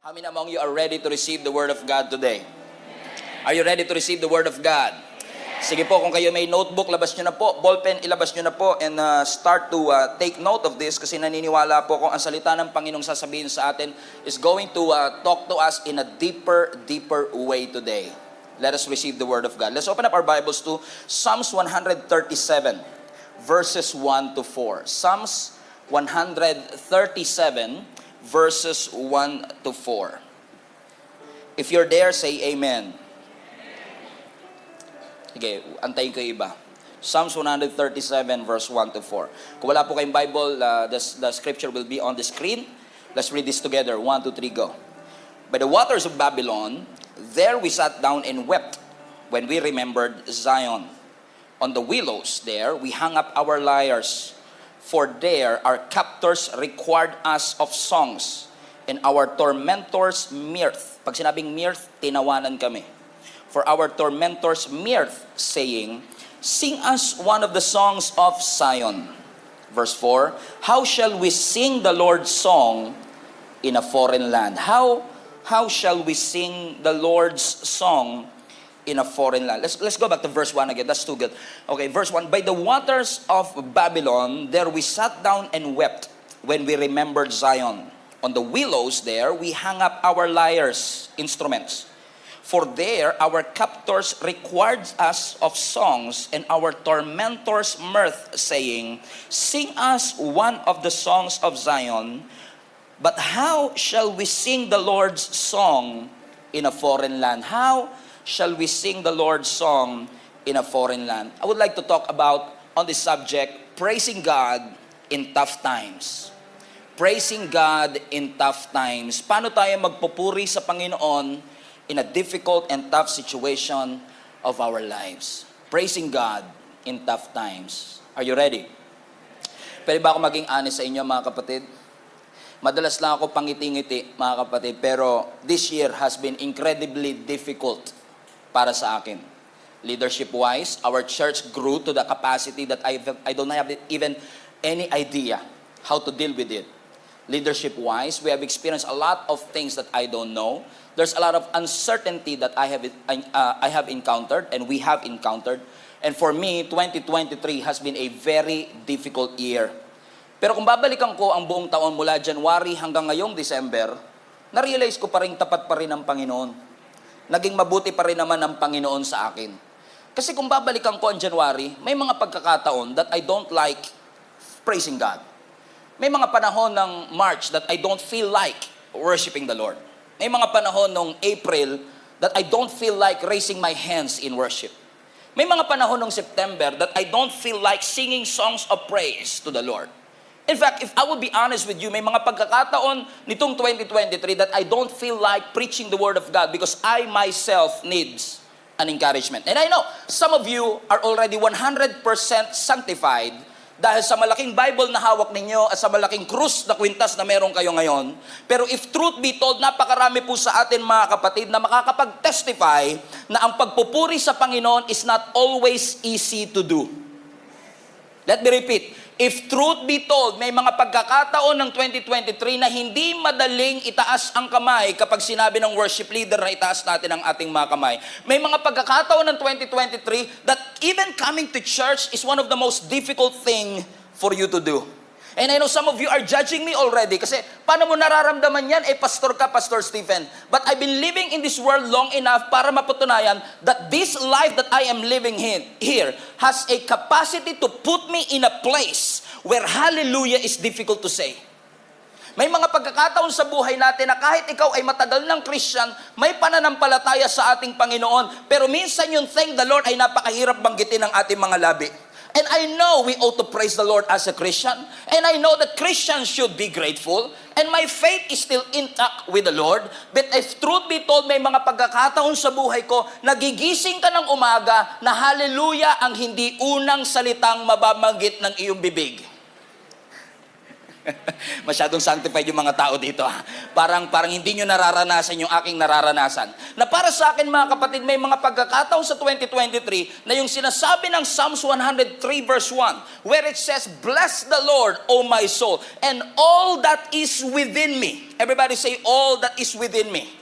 How many among you are ready to receive the Word of God today? Are you ready to receive the Word of God? Sige po, kung kayo may notebook, labas nyo na po. Ballpen, ilabas nyo na po. And start to take note of this kasi naniniwala po kung ang salita ng Panginoong sasabihin sa atin is going to talk to us in a deeper way today. Let us receive the Word of God. Let's open up our Bibles to Psalms 137, verses 1 to 4. Psalms 137, verses 1 to 4. If you're there, say amen. Okay, antayin ko yung iba. Psalms 137, verse 1 to 4. Kung wala po kayong Bible, the scripture will be on the screen. Let's read this together. 1, 2, 3, go. By the waters of Babylon, there we sat down and wept when we remembered Zion. On the willows there, we hung up our lyres. For there our captors required us of songs, and our tormentors mirth. Pag sinabing mirth, tinawanan kami. For our tormentors mirth, saying, sing us one of the songs of Zion. Verse 4, how shall we sing the Lord's song in a foreign land? How shall we sing the Lord's song in a foreign land? Let's go back to verse 1 again. That's too good. Okay, verse 1. By the waters of Babylon, there we sat down and wept when we remembered Zion. On the willows there, we hung up our lyres, instruments. For there our captors required us of songs, and our tormentors mirth, saying, sing us one of the songs of Zion. But how shall we sing the Lord's song in a foreign land? How shall we sing the Lord's song in a foreign land? I would like to talk about on this subject, praising God in tough times. Praising God in tough times. Paano tayo magpupuri sa Panginoon in a difficult and tough situation of our lives? Praising God in tough times. Are you ready? Pwede ba ako maging honest sa inyo, mga kapatid? Madalas lang ako pangiti-ngiti, mga kapatid, pero this year has been incredibly difficult para sa akin. Leadership-wise, our church grew to the capacity that I don't have even any idea how to deal with it. Leadership-wise, we have experienced a lot of things that I don't know. There's a lot of uncertainty that I have encountered and we have encountered. And for me, 2023 has been a very difficult year. Pero kung babalikan ko ang buong taon mula January hanggang ngayong December, na-realize ko pa rin tapat pa rin ang Panginoon. Naging mabuti pa rin naman ang Panginoon sa akin. Kasi kung babalikan ko ang January, may mga pagkakataon that I don't like praising God. May mga panahon ng March that I don't feel like worshiping the Lord. May mga panahon ng April that I don't feel like raising my hands in worship. May mga panahon ng September that I don't feel like singing songs of praise to the Lord. In fact, if I would be honest with you, may mga pagkakataon nitong 2023 that I don't feel like preaching the Word of God because I myself needs an encouragement. And I know some of you are already 100% sanctified dahil sa malaking Bible na hawak ninyo at sa malaking krus na kwintas na meron kayo ngayon. Pero if truth be told, napakarami po sa atin, mga kapatid, na makakapag-testify na ang pagpupuri sa Panginoon is not always easy to do. Let me repeat. If truth be told, may mga pagkakataon ng 2023 na hindi madaling itaas ang kamay kapag sinabi ng worship leader na itaas natin ang ating mga kamay. May mga pagkakataon ng 2023 that even coming to church is one of the most difficult thing for you to do. And I know some of you are judging me already kasi paano mo nararamdaman yan? Pastor ka, Pastor Stephen. But I've been living in this world long enough para mapatunayan that this life that I am living here has a capacity to put me in a place where hallelujah is difficult to say. May mga pagkakataon sa buhay natin na kahit ikaw ay matagal ng Christian, may pananampalataya sa ating Panginoon. Pero minsan yung thank the Lord ay napakahirap banggitin ng ating mga labi. And I know we ought to praise the Lord as a Christian. And I know that Christians should be grateful. And my faith is still intact with the Lord. But if truth be told, may mga pagkakataon sa buhay ko, nagigising ka ng umaga na hallelujah ang hindi unang salitang mababanggit ng iyong bibig. Masyadong sanctified yung mga tao dito. Parang hindi nyo nararanasan yung aking nararanasan. Na para sa akin mga kapatid, may mga pagkakataon sa 2023 na yung sinasabi ng Psalms 103 verse 1, where it says, "Bless the Lord, O my soul, and all that is within me." Everybody say, "All that is within me."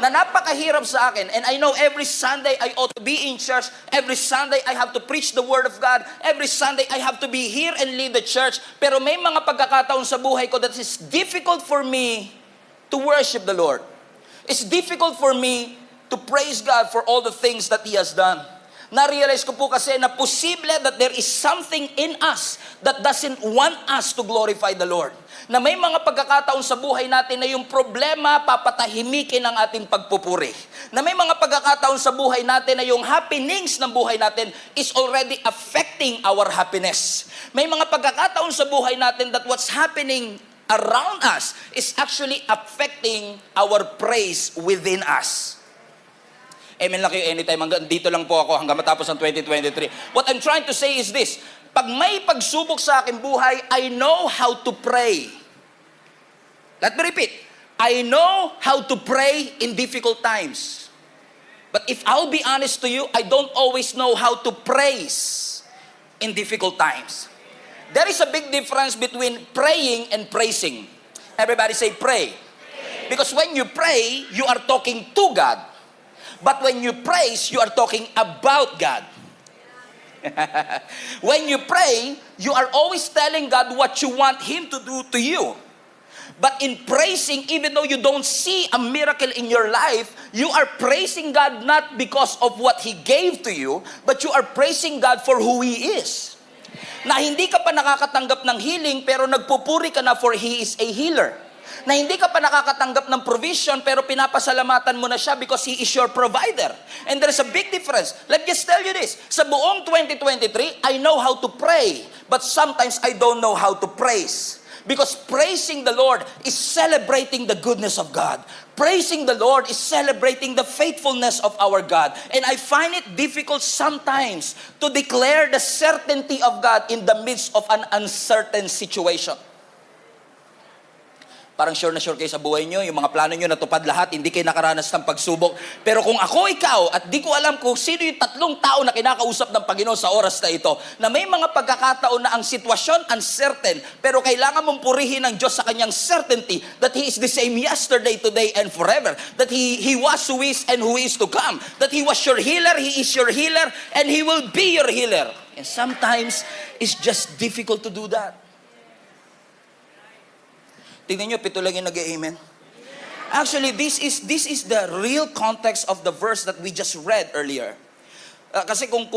Na napakahirap sa akin. And I know every Sunday I ought to be in church. Every Sunday I have to preach the Word of God. Every Sunday I have to be here and lead the church. Pero may mga pagkakataon sa buhay ko that is difficult for me to worship the Lord. It's difficult for me to praise God for all the things that He has done. Na-realize ko po kasi na posible that there is something in us that doesn't want us to glorify the Lord. Na may mga pagkakataon sa buhay natin na yung problema papatahimikin ang ating pagpupuri. Na may mga pagkakataon sa buhay natin na yung happenings ng buhay natin is already affecting our happiness. May mga pagkakataon sa buhay natin that what's happening around us is actually affecting our praise within us. Amen lang kayo anytime. Hanggang dito lang po ako hanggang matapos ang 2023. What I'm trying to say is this. Pag may pagsubok sa aking buhay, I know how to pray. Let me repeat. I know how to pray in difficult times. But if I'll be honest to you, I don't always know how to praise in difficult times. There is a big difference between praying and praising. Everybody say pray. Because when you pray, you are talking to God. But when you praise, you are talking about God. When you pray, you are always telling God what you want Him to do to you. But in praising, even though you don't see a miracle in your life, you are praising God not because of what He gave to you, but you are praising God for who He is. Na hindi ka pa nakakatanggap ng healing, pero nagpupuri ka na for He is a healer. Na hindi ka pa nakakatanggap ng provision, pero pinapasalamatan mo na siya because He is your provider. And there is a big difference. Let me just tell you this. Sa buong 2023, I know how to pray, but sometimes I don't know how to praise. Because praising the Lord is celebrating the goodness of God. Praising the Lord is celebrating the faithfulness of our God. And I find it difficult sometimes to declare the certainty of God in the midst of an uncertain situation. Parang sure na sure kayo sa buhay nyo, yung mga plano nyo natupad lahat, hindi kayo nakaranas ng pagsubok. Pero kung ako ikaw, at di ko alam kung sino yung 3 tao na kinakausap ng Panginoon sa oras na ito, na may mga pagkakataon na ang sitwasyon uncertain, pero kailangan mong purihin ng Diyos sa kanyang certainty that He is the same yesterday, today, and forever. That He was, who is, and who is to come. That He was your healer, He is your healer, and He will be your healer. And sometimes, it's just difficult to do that. Tingnan nyo, 7 lang yung nag-amen. Actually, this is the real context of the verse that we just read earlier. Kasi kung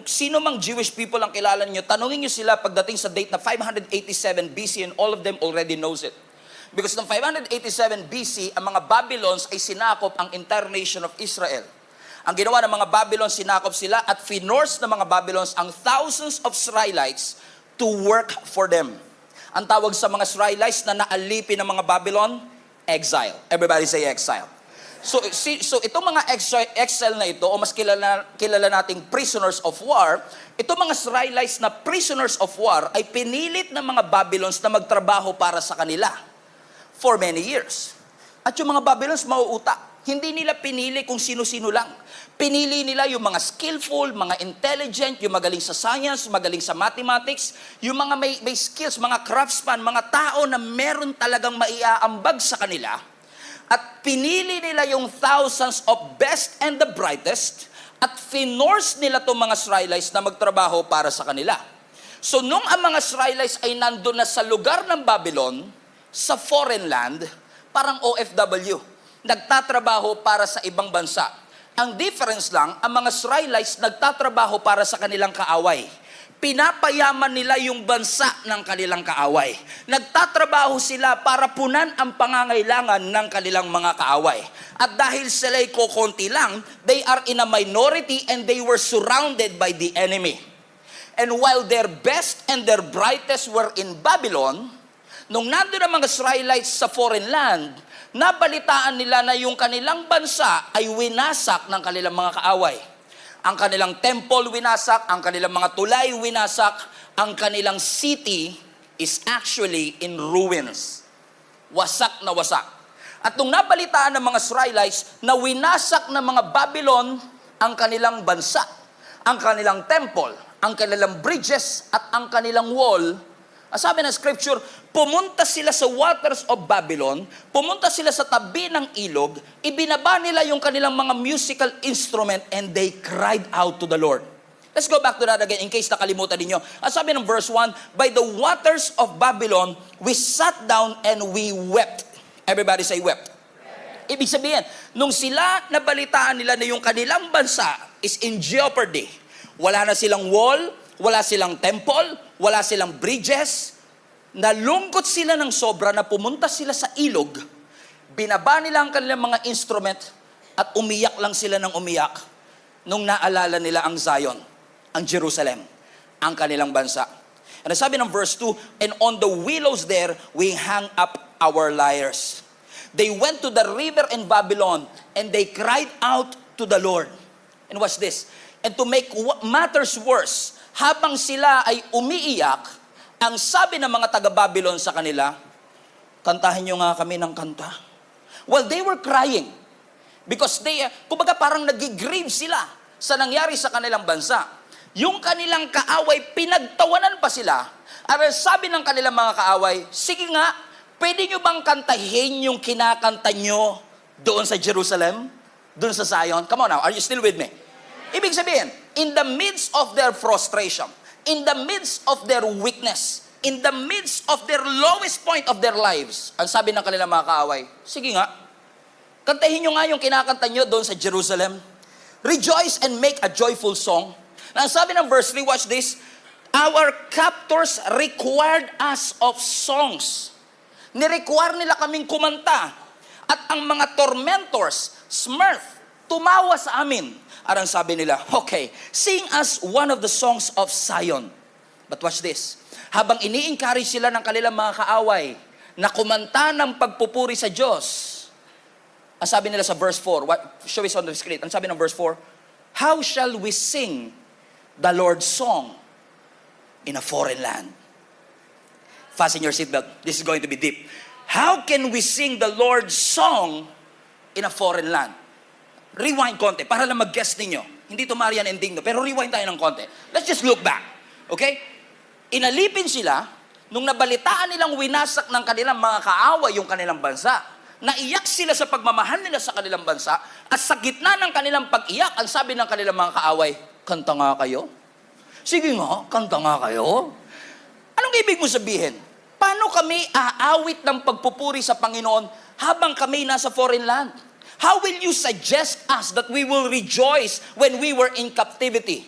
sino mang Jewish people ang kilala nyo, tanungin nyo sila pagdating sa date na 587 BC and all of them already knows it. Because ng 587 BC, ang mga Babylons ay sinakop ang entire nation of Israel. Ang ginawa ng mga Babylons, sinakop sila at finorce ng mga Babylons ang thousands of Israelites to work for them. Ang tawag sa mga Israelites na naalipin ng mga Babylon, exile. Everybody say exile. So itong mga exile na ito, o mas kilala nating prisoners of war, itong mga Israelites na prisoners of war ay pinilit ng mga Babylons na magtrabaho para sa kanila for many years. At yung mga Babylons mauutak. Hindi nila pinili kung sino-sino lang. Pinili nila yung mga skillful, mga intelligent, yung magaling sa science, magaling sa mathematics, yung mga may skills, mga craftsman, mga tao na meron talagang maiaambag sa kanila. At pinili nila yung thousands of best and the brightest at finorce nila itong mga Israelites na magtrabaho para sa kanila. So nung ang mga Israelites ay nandun na sa lugar ng Babylon, sa foreign land, parang OFW. Nagtatrabaho para sa ibang bansa. Ang difference lang, ang mga Israelites nagtatrabaho para sa kanilang kaaway. Pinapayaman nila yung bansa ng kanilang kaaway. Nagtatrabaho sila para punan ang pangangailangan ng kanilang mga kaaway. At dahil sila'y kokonti lang, they are in a minority and they were surrounded by the enemy. And while their best and their brightest were in Babylon, nung nandun ang mga Israelites sa foreign land, nabalitaan nila na yung kanilang bansa ay winasak ng kanilang mga kaaway. Ang kanilang temple winasak, ang kanilang mga tulay winasak, ang kanilang city is actually in ruins. Wasak na wasak. At nung nabalitaan ng mga Israelites na winasak ng mga Babylon ang kanilang bansa, ang kanilang temple, ang kanilang bridges, at ang kanilang wall, sabi ng scripture, pumunta sila sa waters of Babylon, pumunta sila sa tabi ng ilog, ibinaba nila yung kanilang mga musical instrument, and they cried out to the Lord. Let's go back to that again in case nakalimutan ninyo. Sabi ng verse 1, by the waters of Babylon, we sat down and we wept. Everybody say wept. Ibig sabihin, nung sila nabalitaan nila na yung kanilang bansa is in jeopardy, wala na silang wall, wala silang temple, wala silang bridges, nalungkot sila ng sobra na pumunta sila sa ilog, binaba nila ang kanilang mga instrument, at umiyak lang sila ng umiyak nung naalala nila ang Zion, ang Jerusalem, ang kanilang bansa. And sabi ng verse 2, and on the willows there, we hang up our lyres. They went to the river in Babylon, and they cried out to the Lord. And watch this. And to make matters worse, habang sila ay umiiyak, ang sabi ng mga taga-Babylon sa kanila, kantahin nyo nga kami ng kanta. Well, they were crying because kumbaga parang nag-grieve sila sa nangyari sa kanilang bansa. Yung kanilang kaaway, pinagtawanan pa sila. At sabi ng kanilang mga kaaway, sige nga, pwede nyo bang kantahin yung kinakanta nyo doon sa Jerusalem? Doon sa Zion? Come on now, are you still with me? Ibig sabihin, in the midst of their frustration, in the midst of their weakness, in the midst of their lowest point of their lives, ang sabi ng kanilang mga kaaway, sige nga, kantahin nyo nga yung kinakanta nyo doon sa Jerusalem. Rejoice and make a joyful song. Na ang sabi ng verse 3, watch this, our captors required us of songs. Nirequire nila kaming kumanta. At ang mga tormentors, Smurf, tumawa sa amin. At ang sabi nila, okay, sing us one of the songs of Zion. But watch this. Habang ini-encourage sila ng kanilang mga kaaway na kumanta ng pagpupuri sa Diyos, ang sabi nila sa verse 4, show us on the screen, ang sabi ng verse 4, how shall we sing the Lord's song in a foreign land? Fasten your seatbelt. This is going to be deep. How can we sing the Lord's song in a foreign land? Rewind konti para lang mag-guess ninyo. Hindi to Marian ending, no? Pero rewind tayo ng konti. Let's just look back. Okay? Inalipin sila nung nabalitaan nilang winasak ng kanilang mga kaaway yung kanilang bansa. Naiyak sila sa pagmamahal nila sa kanilang bansa, at sa gitna ng kanilang pag-iyak, ang sabi ng kanilang mga kaaway, kanta nga kayo? Sige nga, kanta nga kayo. Anong ibig mo sabihin? Paano kami aawit ng pagpupuri sa Panginoon habang kami nasa foreign land? How will you suggest us that we will rejoice when we were in captivity?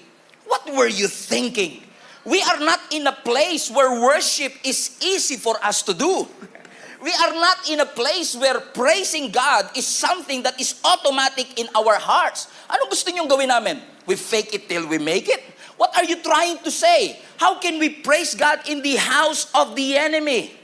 What were you thinking? We are not in a place where worship is easy for us to do. We are not in a place where praising God is something that is automatic in our hearts. Ano gusto niyong gawin namin? We fake it till we make it? What are you trying to say? How can we praise God in the house of the enemy?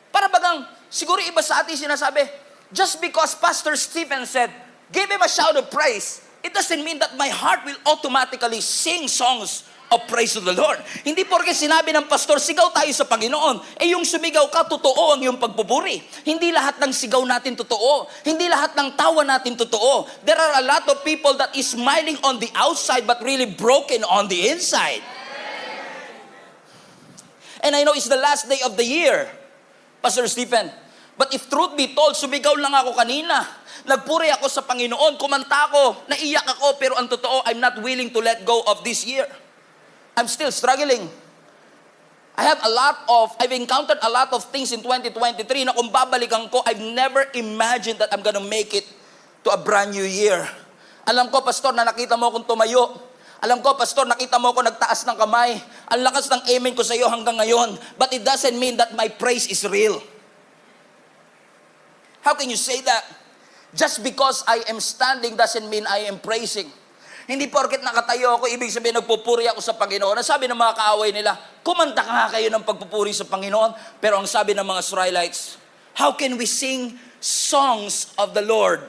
Para bagang, siguro iba sa atin sinasabi, just because Pastor Stephen said, give him a shout of praise, it doesn't mean that my heart will automatically sing songs of praise to the Lord. Hindi porke sinabi ng pastor, sigaw tayo sa Panginoon, yung sumigaw ka, totoo ang iyong pagpupuri. Hindi lahat ng sigaw natin totoo. Hindi lahat ng tawa natin totoo. There are a lot of people that is smiling on the outside but really broken on the inside. And I know it's the last day of the year, Pastor Stephen. But if truth be told, sumigaw lang ako kanina. Nagpuri ako sa Panginoon, kumanta ako, naiyak ako, pero ang totoo, I'm not willing to let go of this year. I'm still struggling. I've encountered a lot of things in 2023 na kung babalikan ko, I've never imagined that I'm gonna make it to a brand new year. Alam ko, Pastor, na nakita mo akong tumayo. Alam ko, Pastor, nakita mo ako nagtaas ng kamay. Ang lakas ng amen ko sa iyo hanggang ngayon. But it doesn't mean that my praise is real. How can you say that? Just because I am standing doesn't mean I am praising. Hindi porket nakatayo ako, ibig sabihin nagpupuri ako sa Panginoon. Ang sabi ng mga kaaway nila, kumanta ka nga kayo ng pagpupuri sa Panginoon. Pero ang sabi ng mga Israelites, how can we sing songs of the Lord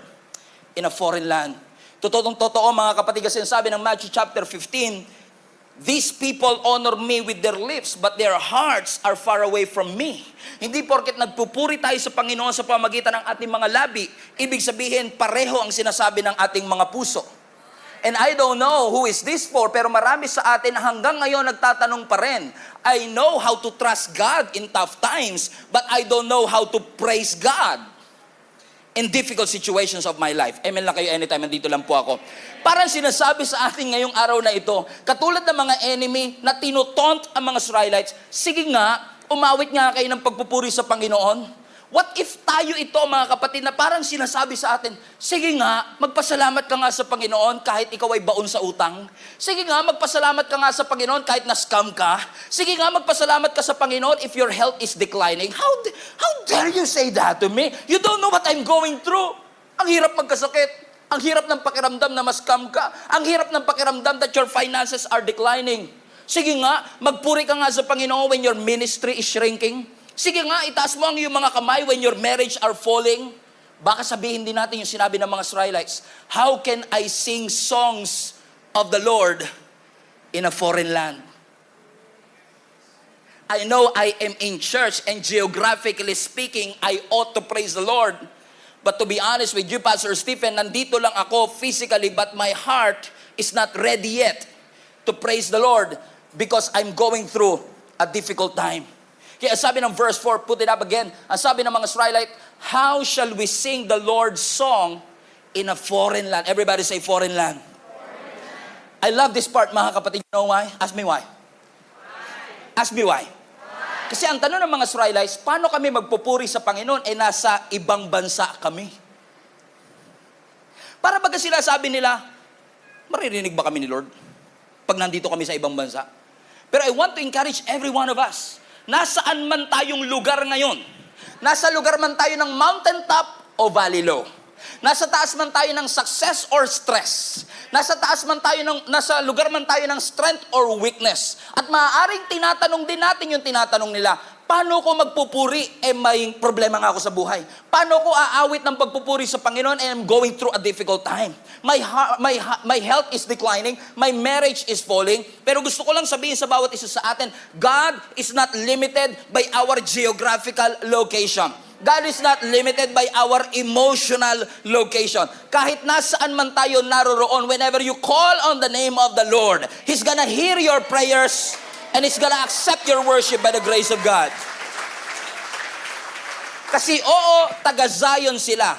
in a foreign land? Totoo mga kapatid, kasi sabi ng Matthew chapter 15, These people honor me with their lips, but their hearts are far away from me. Hindi porket nagpupuri tayo sa Panginoon sa pamagitan ng ating mga labi, ibig sabihin pareho ang sinasabi ng ating mga puso. And I don't know who is this for, pero marami sa atin hanggang ngayon nagtatanong pa rin, I know how to trust God in tough times, but I don't know how to praise God in difficult situations of my life. Amen lang kayo anytime, nandito lang po ako. Parang sinasabi sa atin ngayong araw na ito, katulad ng mga enemy na tinutaunt ang mga Israelites, sige nga, umawit nga kayo ng pagpupuri sa Panginoon. What if tayo ito, mga kapatid, na parang sinasabi sa atin, sige nga, magpasalamat ka nga sa Panginoon kahit ikaw ay baon sa utang. Sige nga, magpasalamat ka nga sa Panginoon kahit na-scam ka. Sige nga, magpasalamat ka sa Panginoon if your health is declining. How dare you say that to me? You don't know what I'm going through. Ang hirap magkasakit. Ang hirap ng pakiramdam na ma-scam ka. Ang hirap ng pakiramdam that your finances are declining. Sige nga, magpuri ka nga sa Panginoon when your ministry is shrinking. Sige nga, itaas mo ang iyong mga kamay when your marriage are falling. Baka sabihin din natin yung sinabi ng mga Israelites, how can I sing songs of the Lord in a foreign land? I know I am in church and geographically speaking, I ought to praise the Lord. But to be honest with you, Pastor Stephen, nandito lang ako physically, but my heart is not ready yet to praise the Lord because I'm going through a difficult time. Kaya sabi ng verse 4, put it up again. Ang sabi ng mga Israelite, how shall we sing the Lord's song in a foreign land? Everybody say foreign land. I love this part, mga kapatid. You know why? Ask me why. Ask me why. Kasi ang tanong ng mga Israelites, paano kami magpupuri sa Panginoon nasa ibang bansa kami? Para baga sila sabi nila, maririnig ba kami ni Lord pag nandito kami sa ibang bansa? Pero I want to encourage every one of us, nasaan man tayong lugar ngayon, nasa lugar man tayo ng mountaintop o valley low, nasa taas man tayo ng success or stress, nasa lugar man tayo ng strength or weakness, at maaaring tinatanong din natin yung tinatanong nila, paano ko magpupuri? May problema nga ako sa buhay. Paano ko aawit ng pagpupuri sa Panginoon and I'm going through a difficult time? My health is declining, my marriage is falling. Pero gusto ko lang sabihin sa bawat isa sa atin, God is not limited by our geographical location. God is not limited by our emotional location. Kahit nasaan man tayo naroroon, whenever you call on the name of the Lord, He's gonna hear your prayers and He's gonna accept your worship by the grace of God. Kasi taga Zion sila.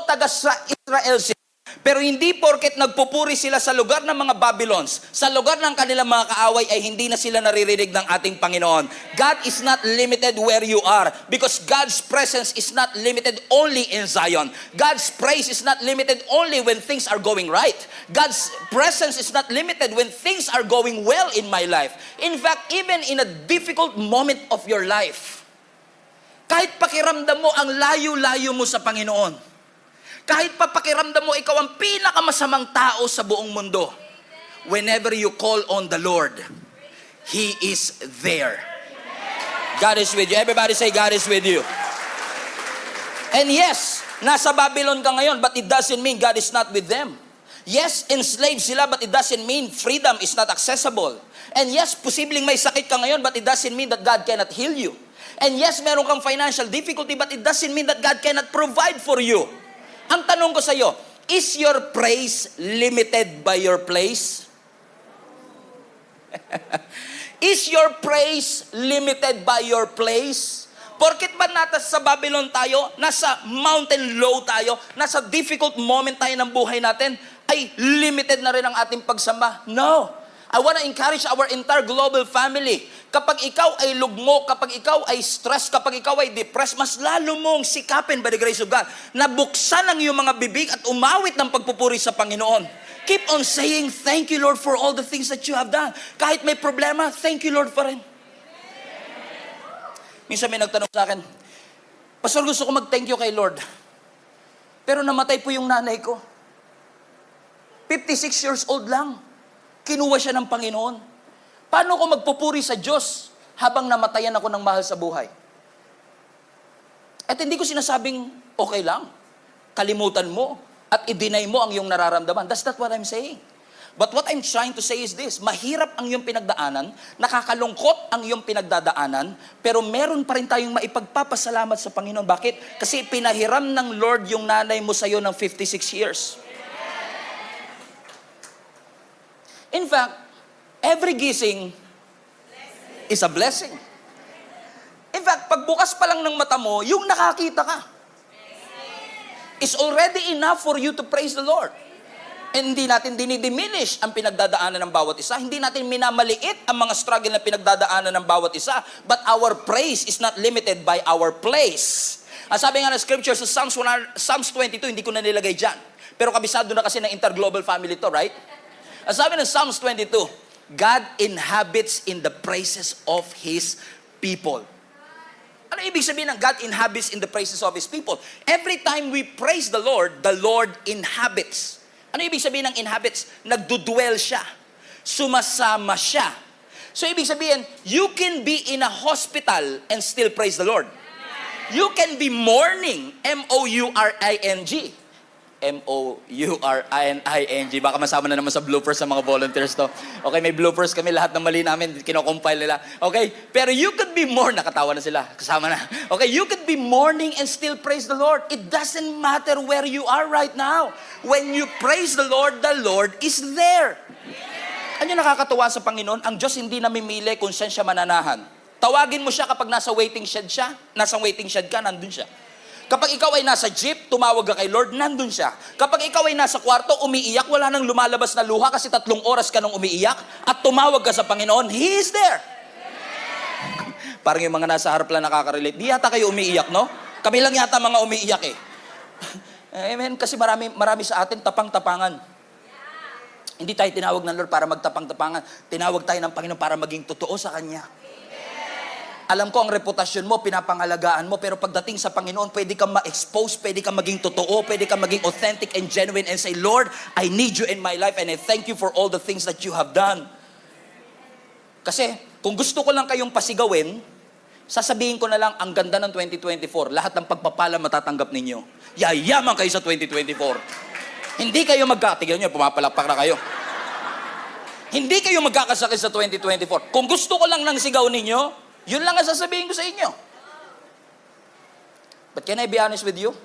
Taga Israel sila. Pero hindi porket nagpupuri sila sa lugar ng mga Babylons, sa lugar ng kanilang mga kaaway ay hindi na sila naririnig ng ating Panginoon. God is not limited where you are because God's presence is not limited only in Zion. God's praise is not limited only when things are going right. God's presence is not limited when things are going well in my life. In fact, even in a difficult moment of your life, kahit pakiramdam mo ang layo-layo mo sa Panginoon, kahit papakiramdam mo ikaw ang pinakamasamang tao sa buong mundo, whenever you call on the Lord, He is there. God is with you. Everybody say, God is with you. And yes, nasa Babylon ka ngayon, but it doesn't mean God is not with them. Yes, enslaved sila, but it doesn't mean freedom is not accessible. And yes, posibleng may sakit ka ngayon, but it doesn't mean that God cannot heal you. And yes, meron kang financial difficulty, but it doesn't mean that God cannot provide for you. Ang tanong ko sa iyo, is your praise limited by your place? Is your praise limited by your place? Porket ba sa Babylon tayo, nasa mountain low tayo, nasa difficult moment tayo ng buhay natin, ay limited na rin ang ating pagsamba? No. I want to encourage our entire global family. Kapag ikaw ay lugmok, kapag ikaw ay stress, kapag ikaw ay depressed, mas lalo mong sikapin by the grace of God na buksan ang iyong mga bibig at umawit ng pagpupuri sa Panginoon. Keep on saying, thank you Lord for all the things that you have done. Kahit may problema, thank you Lord pa rin. Minsan may nagtanong sa akin, Pastor, gusto ko mag-thank you kay Lord. Pero namatay po yung nanay ko. 56 years old lang. Kinuha siya ng Panginoon. Paano ko magpupuri sa Diyos habang namatayan ako ng mahal sa buhay? At hindi ko sinasabing okay lang. Kalimutan mo at i-deny mo ang iyong nararamdaman. That's not what I'm saying. But what I'm trying to say is this, mahirap ang iyong pinagdaanan, nakakalungkot ang iyong pinagdadaanan, pero meron pa rin tayong maipagpapasalamat sa Panginoon. Bakit? Kasi pinahiram ng Lord yung nanay mo sa'yo ng 56 years. In fact, every gising is a blessing. In fact, pagbukas pa lang ng mata mo, yung nakakita ka, is already enough for you to praise the Lord. And hindi natin dinidiminish ang pinagdadaanan ng bawat isa. Hindi natin minamaliit ang mga struggle na pinagdadaanan ng bawat isa. But our praise is not limited by our place. Ang sabi nga ng scripture sa Psalms 22, hindi ko na nilagay dyan. Pero kabisado na kasi ng interglobal family to, right? Ang sabi ng Psalms 22, God inhabits in the praises of His people. Ano ibig sabihin ng God inhabits in the praises of His people? Every time we praise the Lord inhabits. Ano ibig sabihin ng inhabits? Nagdudwell siya. Sumasama siya. So ibig sabihin, you can be in a hospital and still praise the Lord. You can be mourning, M-O-U-R-I-N-G. M-O-U-R-I-N-I-N-G. Baka masama na naman sa bloopers sa mga volunteers to. Okay, may bloopers kami, lahat ng mali namin, kinocompile nila. Okay, pero you could be nakatawa na sila, kasama na. Okay, you could be mourning and still praise the Lord. It doesn't matter where you are right now. When you praise the Lord is there. Ano yung nakakatuwa sa Panginoon? Ang Diyos hindi namimili kung saan siya mananahan. Tawagin mo siya kapag nasa waiting shed ka, nandun siya. Kapag ikaw ay nasa jeep, tumawag ka kay Lord, nandun siya. Kapag ikaw ay nasa kwarto, umiiyak, wala nang lumalabas na luha kasi 3 oras ka nang umiiyak, at tumawag ka sa Panginoon, He is there. Parang yung mga nasa harap lang nakaka-relate. Di yata kayo umiiyak, no? Kami lang yata mga umiiyak eh. Amen? Kasi marami sa atin tapang-tapangan. Hindi tayo tinawag ng Lord para magtapang-tapangan. Tinawag tayo ng Panginoon para maging totoo sa Kanya. Alam ko ang reputasyon mo, pinapangalagaan mo, pero pagdating sa Panginoon, pwede kang ma-expose, pwede kang maging totoo, pwede kang maging authentic and genuine and say, Lord, I need you in my life and I thank you for all the things that you have done. Kasi, kung gusto ko lang kayong pasigawin, sasabihin ko na lang, ang ganda ng 2024, lahat ng pagpapala matatanggap ninyo. Yayaman kayo sa 2024. Hindi kayo magkatigilan nyo, pumapalakpak na kayo. Hindi kayo magkakasakit sa 2024. Kung gusto ko lang ng sigaw ninyo, yun lang ang sasabihin ko sa inyo. But can I be honest with you?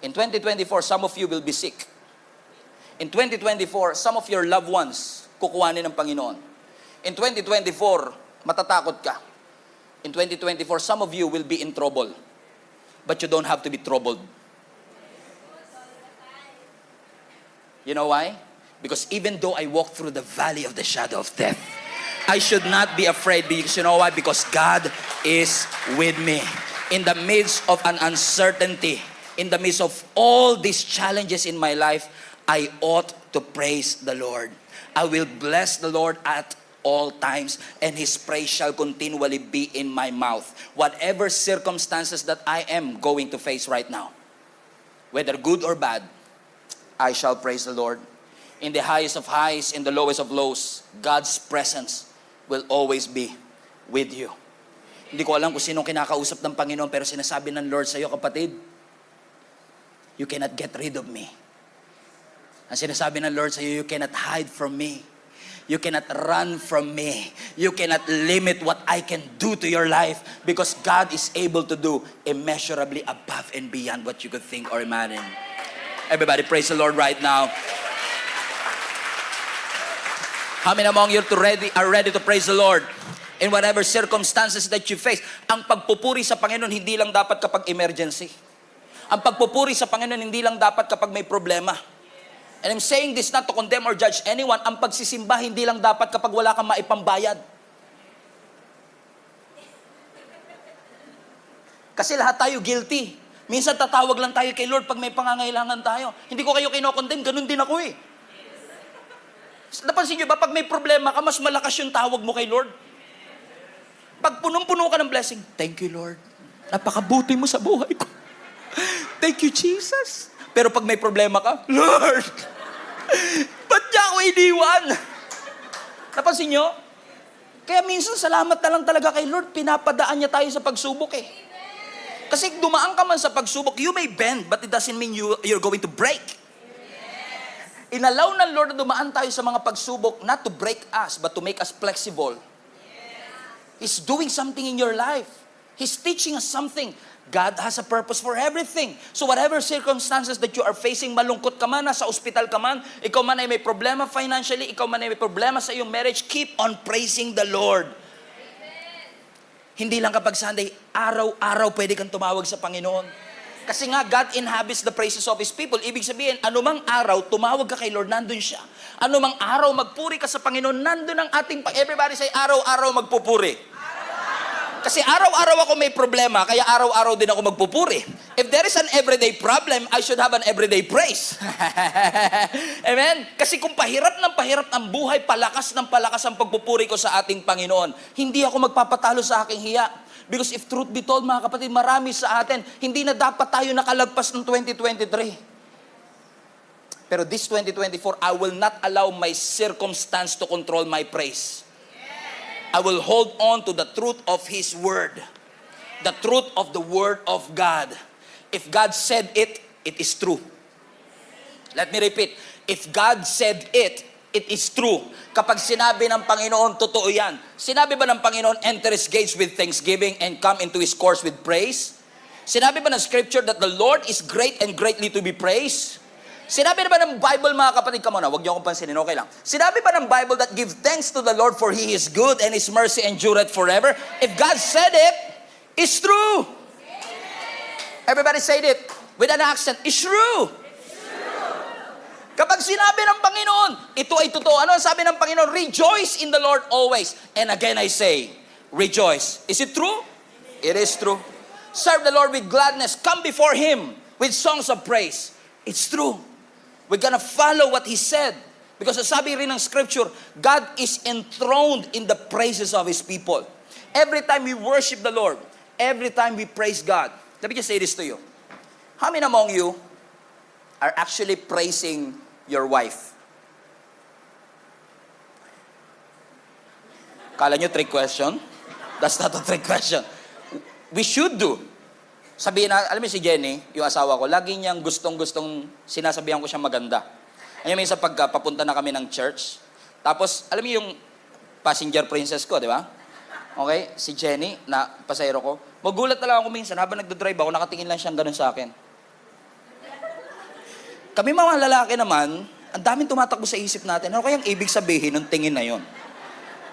In 2024, some of you will be sick. In 2024, some of your loved ones kukuhanin ng Panginoon. In 2024, matatakot ka. In 2024, some of you will be in trouble. But you don't have to be troubled. You know why? Because even though I walk through the valley of the shadow of death, I should not be afraid because you know why? Because God is with me. In the midst of an uncertainty, in the midst of all these challenges in my life, I ought to praise the Lord. I will bless the Lord at all times, and His praise shall continually be in my mouth. Whatever circumstances that I am going to face right now, whether good or bad, I shall praise the Lord. In the highest of highs, in the lowest of lows, God's presence will always be with you. Hindi ko alam kung sinong kinakausap ng Panginoon, pero sinasabi ng Lord sa iyo, kapatid, you cannot get rid of me. Ang sinasabi ng Lord sa iyo, you cannot hide from me. You cannot run from me. You cannot limit what I can do to your life because God is able to do immeasurably above and beyond what you could think or imagine. Everybody praise the Lord right now. How many among you are ready to praise the Lord in whatever circumstances that you face? Ang pagpupuri sa Panginoon hindi lang dapat kapag emergency. Ang pagpupuri sa Panginoon hindi lang dapat kapag may problema. And I'm saying this not to condemn or judge anyone. Ang pagsisimba hindi lang dapat kapag wala kang maipambayad. Kasi lahat tayo guilty. Minsan tatawag lang tayo kay Lord pag may pangangailangan tayo. Hindi ko kayo kinokondemn, ganun din ako eh. Napansin nyo ba, pag may problema ka, mas malakas yung tawag mo kay Lord? Pag punong-puno ka ng blessing, thank you, Lord. Napakabuti mo sa buhay ko. Thank you, Jesus. Pero pag may problema ka, Lord, ba't niya ako iniwan? Napansin nyo? Kaya minsan, salamat na lang talaga kay Lord. Pinapadaan niya tayo sa pagsubok eh. Kasi dumaan ka man sa pagsubok, you may bend, but it doesn't mean you're going to break. Inalaw ng Lord na dumaan tayo sa mga pagsubok, not to break us, but to make us flexible. He's doing something in your life. He's teaching us something. God has a purpose for everything. So whatever circumstances that you are facing, malungkot ka man, nasa ospital ka man, ikaw man ay may problema financially, ikaw man ay may problema sa iyong marriage, keep on praising the Lord. Hindi lang kapag Sunday, araw-araw pwede kang tumawag sa Panginoon. Kasi nga, God inhabits the praises of His people. Ibig sabihin, anumang araw, tumawag ka kay Lord, nandun siya. Anumang araw, magpuri ka sa Panginoon, nandun ang ating, everybody say, araw-araw magpupuri. Kasi araw-araw ako may problema, kaya araw-araw din ako magpupuri. If there is an everyday problem, I should have an everyday praise. Amen? Kasi kung pahirap ng buhay, palakas ng palakas ang pagpupuri ko sa ating Panginoon, hindi ako magpapatalo sa aking hiya. Because if truth be told, mga kapatid, marami sa atin, hindi na dapat tayo nakalagpas ng 2023. Pero this 2024, I will not allow my circumstance to control my praise. I will hold on to the truth of His Word. The truth of the Word of God. If God said it, it is true. Let me repeat. If God said it, it is true. Kapag sinabi ng Panginoon, totoo yan. Sinabi ba ng Panginoon, enter His gates with thanksgiving and come into His courts with praise? Sinabi ba ng Scripture that the Lord is great and greatly to be praised? Sinabi na ba ng Bible, mga kapatid, come on na, huwag niyo akong pansinin, okay lang. Sinabi ba ng Bible that give thanks to the Lord for He is good and His mercy endureth forever? If God said it, it's true. Everybody said it with an accent, it's true. Kapag sinabi ng Panginoon, ito ay totoo. Ano ang sabi ng Panginoon? Rejoice in the Lord always. And again I say, rejoice. Is it true? It is true. Serve the Lord with gladness. Come before Him with songs of praise. It's true. We're gonna follow what He said. Because sabi rin ng Scripture, God is enthroned in the praises of His people. Every time we worship the Lord, every time we praise God, let me just say this to you. How many among you are actually praising your wife? Kala nyo trick question? That's not a trick question. We should do. Sabihin na, alam mo si Jenny, yung asawa ko, lagi niyang gustong-gustong sinasabihan ko siya maganda. Ayun, minsan papunta na kami ng church, tapos, alam mo yung passenger princess ko, di ba? Okay, si Jenny, na pasahero ko, magulat na lang ako minsan, habang nagdadrive ako, nakatingin lang siyang ganun sa akin. Kami mga lalaki naman, ang daming tumatakbo sa isip natin, ano kayang ibig sabihin ng tingin na yon?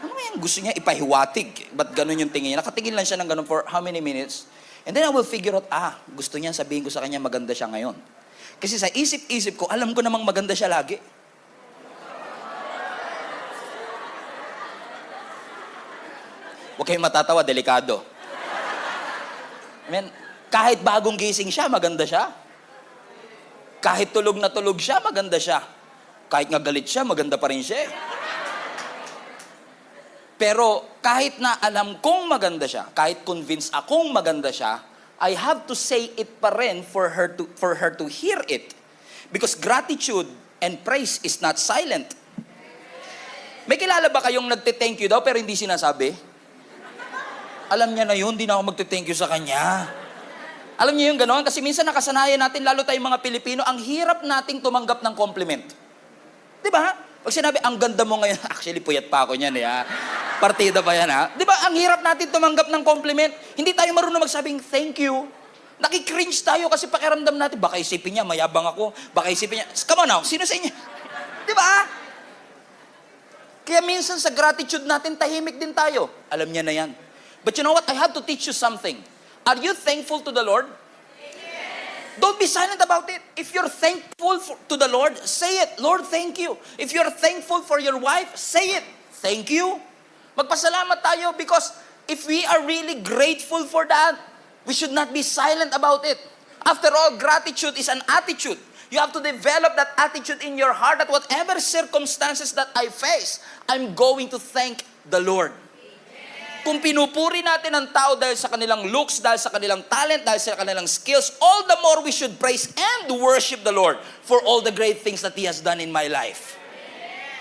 Ano yung gusto niya ipahiwatig? Ba't ganun yung tingin niya? Nakatingin lang siya ng ganun for how many minutes? And then I will figure out, gusto niya sabihin ko sa kanya maganda siya ngayon. Kasi sa isip-isip ko, alam ko namang maganda siya lagi. Huwag kayong matatawa, delikado. I mean, kahit bagong gising siya, maganda siya. Kahit tulog na tulog siya, maganda siya. Kahit nga galit siya, maganda pa rin siya. Pero kahit na alam kong maganda siya, kahit convinced akong maganda siya, I have to say it pa rin for her to hear it. Because gratitude and praise is not silent. May kilala ba kayong nagte-thank you daw pero hindi sinasabi? Alam niya na yun, hindi na ako magte-thank you sa kanya. Alam niyo yung gano'n? Kasi minsan nakasanayan natin, lalo tayong mga Pilipino, ang hirap nating tumanggap ng compliment. Di ba? Pag sinabi, ang ganda mo ngayon, actually puyat pa ako niyan partida pa yan Di ba, ang hirap natin tumanggap ng compliment. Hindi tayo marunong magsabing thank you. Nakikringe tayo kasi pakiramdam natin, baka isipin niya, mayabang ako, baka isipin niya, come on now, sino sa inyo? Di ba? Kaya minsan sa gratitude natin, tahimik din tayo. Alam niya na yan. But you know what? I have to teach you something. Are you thankful to the Lord? Yes. Don't be silent about it. If you're thankful to the Lord, say it. Lord, thank you. If you're thankful for your wife, say it. Thank you. Magpasalamat tayo because if we are really grateful for that, we should not be silent about it. After all, gratitude is an attitude. You have to develop that attitude in your heart that whatever circumstances that I face, I'm going to thank the Lord. Kung pinupuri natin ang tao dahil sa kanilang looks, dahil sa kanilang talent, dahil sa kanilang skills, all the more we should praise and worship the Lord for all the great things that He has done in my life.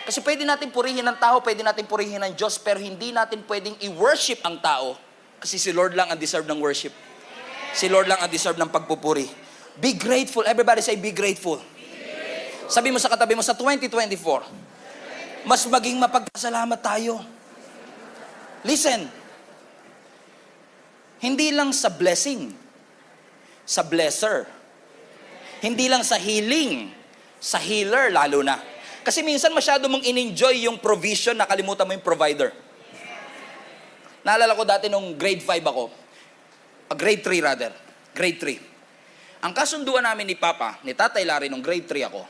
Kasi pwede natin purihin ang tao, pwede natin purihin ang Diyos, pero hindi natin pwedeng i-worship ang tao. Kasi si Lord lang ang deserve ng worship. Si Lord lang ang deserve ng pagpupuri. Be grateful. Everybody say, be grateful. Sabi mo sa katabi mo, sa 2024, mas maging mapagpasalamat tayo. Listen, hindi lang sa blessing, sa blesser. Hindi lang sa healing, sa healer lalo na. Kasi minsan masyado mong in-enjoy yung provision, nakalimutan mo yung provider. Naalala ko dati nung grade 5 ako, grade 3 rather, grade 3. Ang kasunduan namin ni Papa, ni Tatay Larry nung grade 3 ako,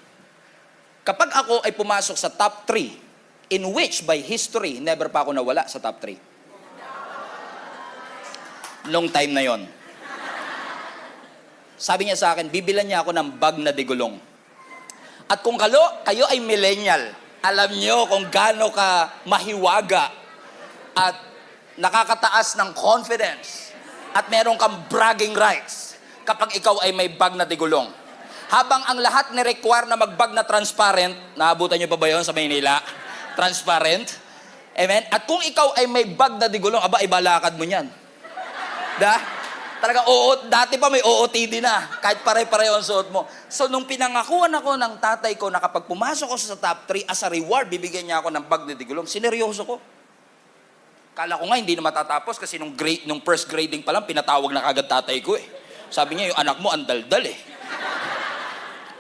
kapag ako ay pumasok sa top 3, in which by history, never pa ako nawala sa top 3. Long time na yon. Sabi niya sa akin, bibilan niya ako ng bag na digulong. At kung kayo ay millennial, alam niyo kung gaano ka mahiwaga at nakakataas ng confidence at meron kang bragging rights kapag ikaw ay may bag na digulong. Habang ang lahat ni-require na mag-bag na transparent, naabutan niyo pa ba yun sa Maynila? Transparent. Amen? At kung ikaw ay may bag na digulong, aba, ibalakad mo niyan. Talaga, dati pa may OOTD na, kahit pare-pareho ang suot mo. So, nung pinangakuan ako ng tatay ko na kapag pumasok ko sa top 3, as a reward, bibigyan niya ako ng bag na digulong, sineryoso ko. Kala ko nga, hindi na matatapos kasi nung first grading pa lang, pinatawag na kagad tatay ko eh. Sabi niya, yung anak mo, ang daldal eh.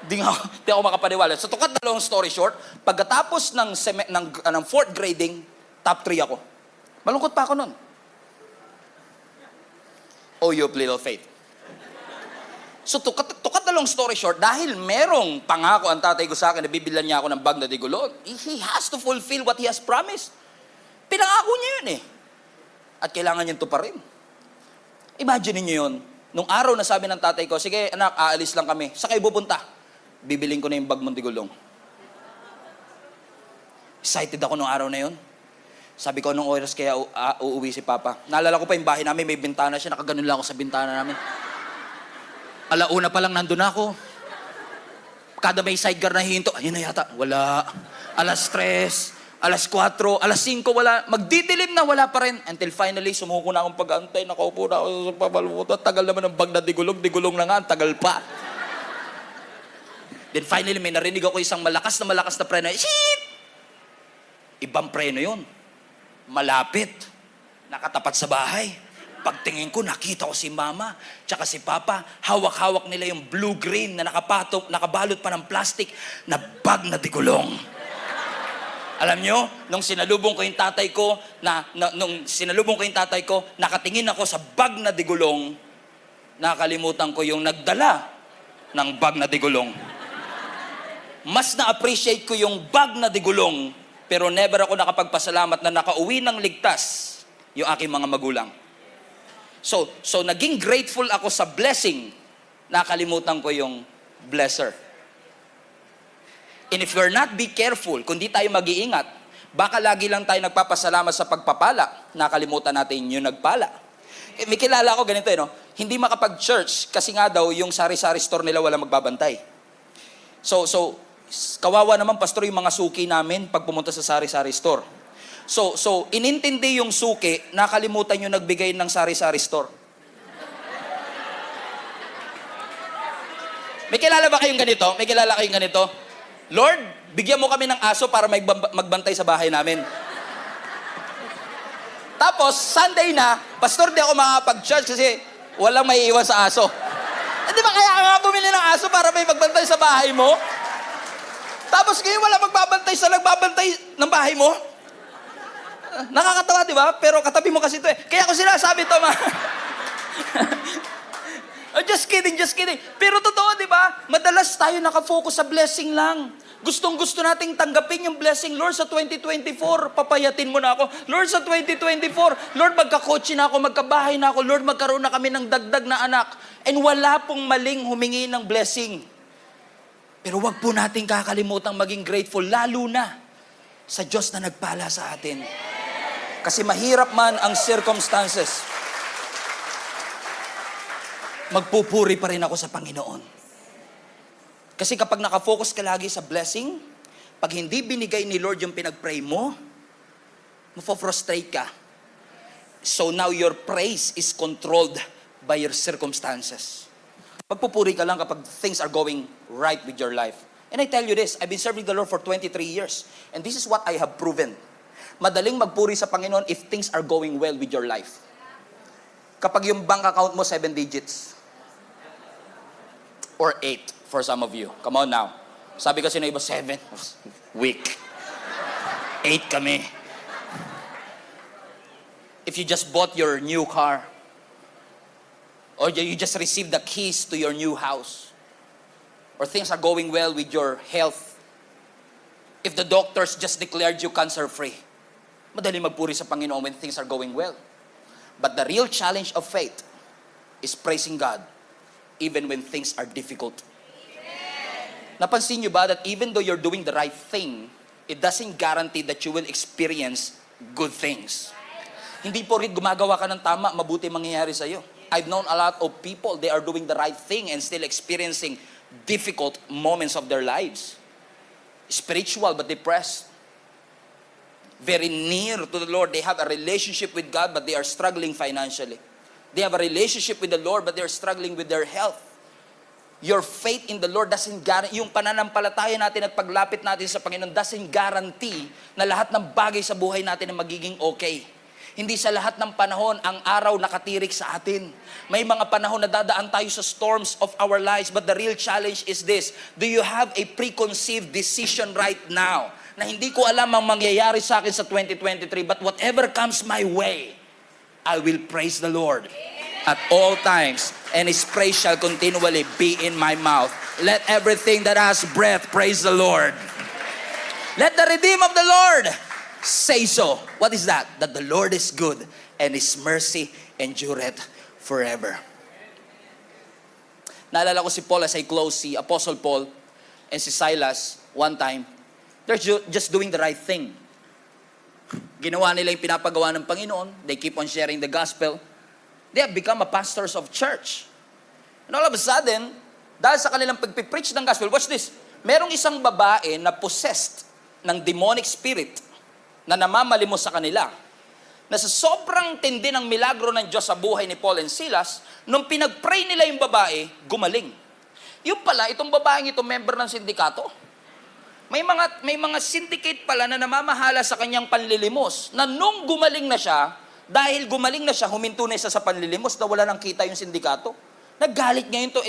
Di ako makapaniwala. So, to cut the long story short, pagkatapos ng fourth grading, top 3 ako. Malungkot pa ako nun. Oh, you of little faith. So, to cut the long story short, dahil merong pangako ang tatay ko sa akin na bibilan niya ako ng bag na digulong, he has to fulfill what he has promised. Pinangako niya yun eh. At kailangan niya tuparin. Imagine niyo yun. Nung araw na sabi ng tatay ko, sige anak, aalis lang kami. Sa kayo pupunta? Bibiling ko na yung bag mong digulong. Excited ako nung araw na yun. Sabi ko, anong oras kaya uuwi si Papa? Naalala ko pa yung bahay namin, may bintana siya, nakaganon lang ako sa bintana namin. Alauna pa lang nandun ako. Kada may sidecar na hinto, ayun na yata, wala. Alas 3, alas 4, alas 5, wala. Magdidilim na, wala pa rin. Until finally, sumuko na akong pag-aantay, nakaupo na ako sa pabaluto. Tagal naman ng bag na digulong na nga, tagal pa. Then finally, may narinig ako isang malakas na preno. Shit! Ibang preno yun. Malapit. Nakatapat sa bahay. Pagtingin ko, nakita ko si Mama, tsaka si Papa, hawak-hawak nila yung blue-green na nakabalot pa ng plastic na bag na digulong. Alam nyo, nung sinalubong ko yung tatay ko, nakatingin ako sa bag na digulong, nakalimutan ko yung nagdala ng bag na digulong. Mas na-appreciate ko yung bag na digulong, pero never ako nakapagpasalamat na nakauwi ng ligtas yung aking mga magulang. So naging grateful ako sa blessing, nakalimutan ko yung blesser. And if we're not be careful, kung di tayo mag-iingat, baka lagi lang tayo nagpapasalamat sa pagpapala, nakalimutan natin yung nagpala. May kilala ko ganito no? Hindi makapag-church kasi nga daw yung sari-sari store nila wala magbabantay. So kawawa naman pastor yung mga suki namin pag pumunta sa sari-sari store. So inintindi yung suki, nakalimutan yung nagbigay ng sari-sari store. May kilala ba kayong ganito? Lord, bigyan mo kami ng aso para magbantay sa bahay namin. Tapos, Sunday na, pastor, di ako makapag-church kasi walang may iwan sa aso. Di ba kaya nga bumili ng aso para may magbantay sa bahay mo? Tapos ngayon wala nagbabantay ng bahay mo? Nakakatawa, di ba? Pero katabi mo kasi ito eh. Kaya ko sinasabi ito, Just kidding. Pero totoo, di ba? Madalas tayo nakafocus sa blessing lang. Gustong-gusto nating tanggapin yung blessing. Lord, sa 2024, papayatin mo na ako. Lord, sa 2024, Lord, magkakotse na ako, magkabahay na ako. Lord, magkaroon na kami ng dagdag na anak. And wala pong maling humingi ng blessing. Pero wag po nating kakalimutang maging grateful, lalo na sa Diyos na nagpala sa atin. Kasi mahirap man ang circumstances, magpupuri pa rin ako sa Panginoon. Kasi kapag nakafocus ka lagi sa blessing, pag hindi binigay ni Lord yung pinag-pray mo, mafo-frustrate ka. So now your praise is controlled by your circumstances. Magpupuri ka lang kapag things are going right with your life. And I tell you this, I've been serving the Lord for 23 years. And this is what I have proven. Madaling magpuri sa Panginoon if things are going well with your life. Kapag yung bank account mo 7 digits. Or 8 for some of you. Come on now. Sabi kasi na iba 7. Weak. 8 kami. If you just bought your new car, or you just received the keys to your new house, or things are going well with your health, if the doctors just declared you cancer-free, madali magpuri sa Panginoon when things are going well. But the real challenge of faith is praising God even when things are difficult. Napansin niyo ba that even though you're doing the right thing, it doesn't guarantee that you will experience good things. Hindi po rin gumagawa ka ng tama, mabuti mangyayari sa'yo. I've known a lot of people, they are doing the right thing and still experiencing difficult moments of their lives. Spiritual but depressed. Very near to the Lord. They have a relationship with God but they are struggling financially. They have a relationship with the Lord but they are struggling with their health. Your faith in the Lord doesn't guarantee, yung pananampalataya natin at paglapit natin sa Panginoon doesn't guarantee na lahat ng bagay sa buhay natin ay magiging okay. Hindi sa lahat ng panahon ang araw nakatirik sa atin. May mga panahon na dadaan tayo sa storms of our lives, but the real challenge is this: do you have a preconceived decision right now na hindi ko alam ang mangyayari sa akin sa 2023, but whatever comes my way, I will praise the Lord at all times, and His praise shall continually be in my mouth. Let everything that has breath praise the Lord. Let the redeemed of the Lord say so. What is that? That the Lord is good and His mercy endureth forever. Naalala ko si Paul as I close, si Apostle Paul and si Silas one time, they're just doing the right thing. Ginawa nila yung pinapagawa ng Panginoon. They keep on sharing the gospel. They have become a pastors of church. And all of a sudden, dahil sa kanilang pagpipreach ng gospel, watch this, merong isang babae na possessed ng demonic spirit na namamalimos sa kanila. Na sa sobrang tindi ng milagro ng Diyos sa buhay ni Paul and Silas, nung pinag-pray nila yung babae, gumaling. Yung pala, itong babaeng ito, member ng sindikato. May mga syndicate pala na namamahala sa kanyang panlilimos, na nung gumaling na siya, dahil gumaling na siya, huminto na siya sa panlilimos, na wala nang kita yung sindikato. Naggalit ngayon to.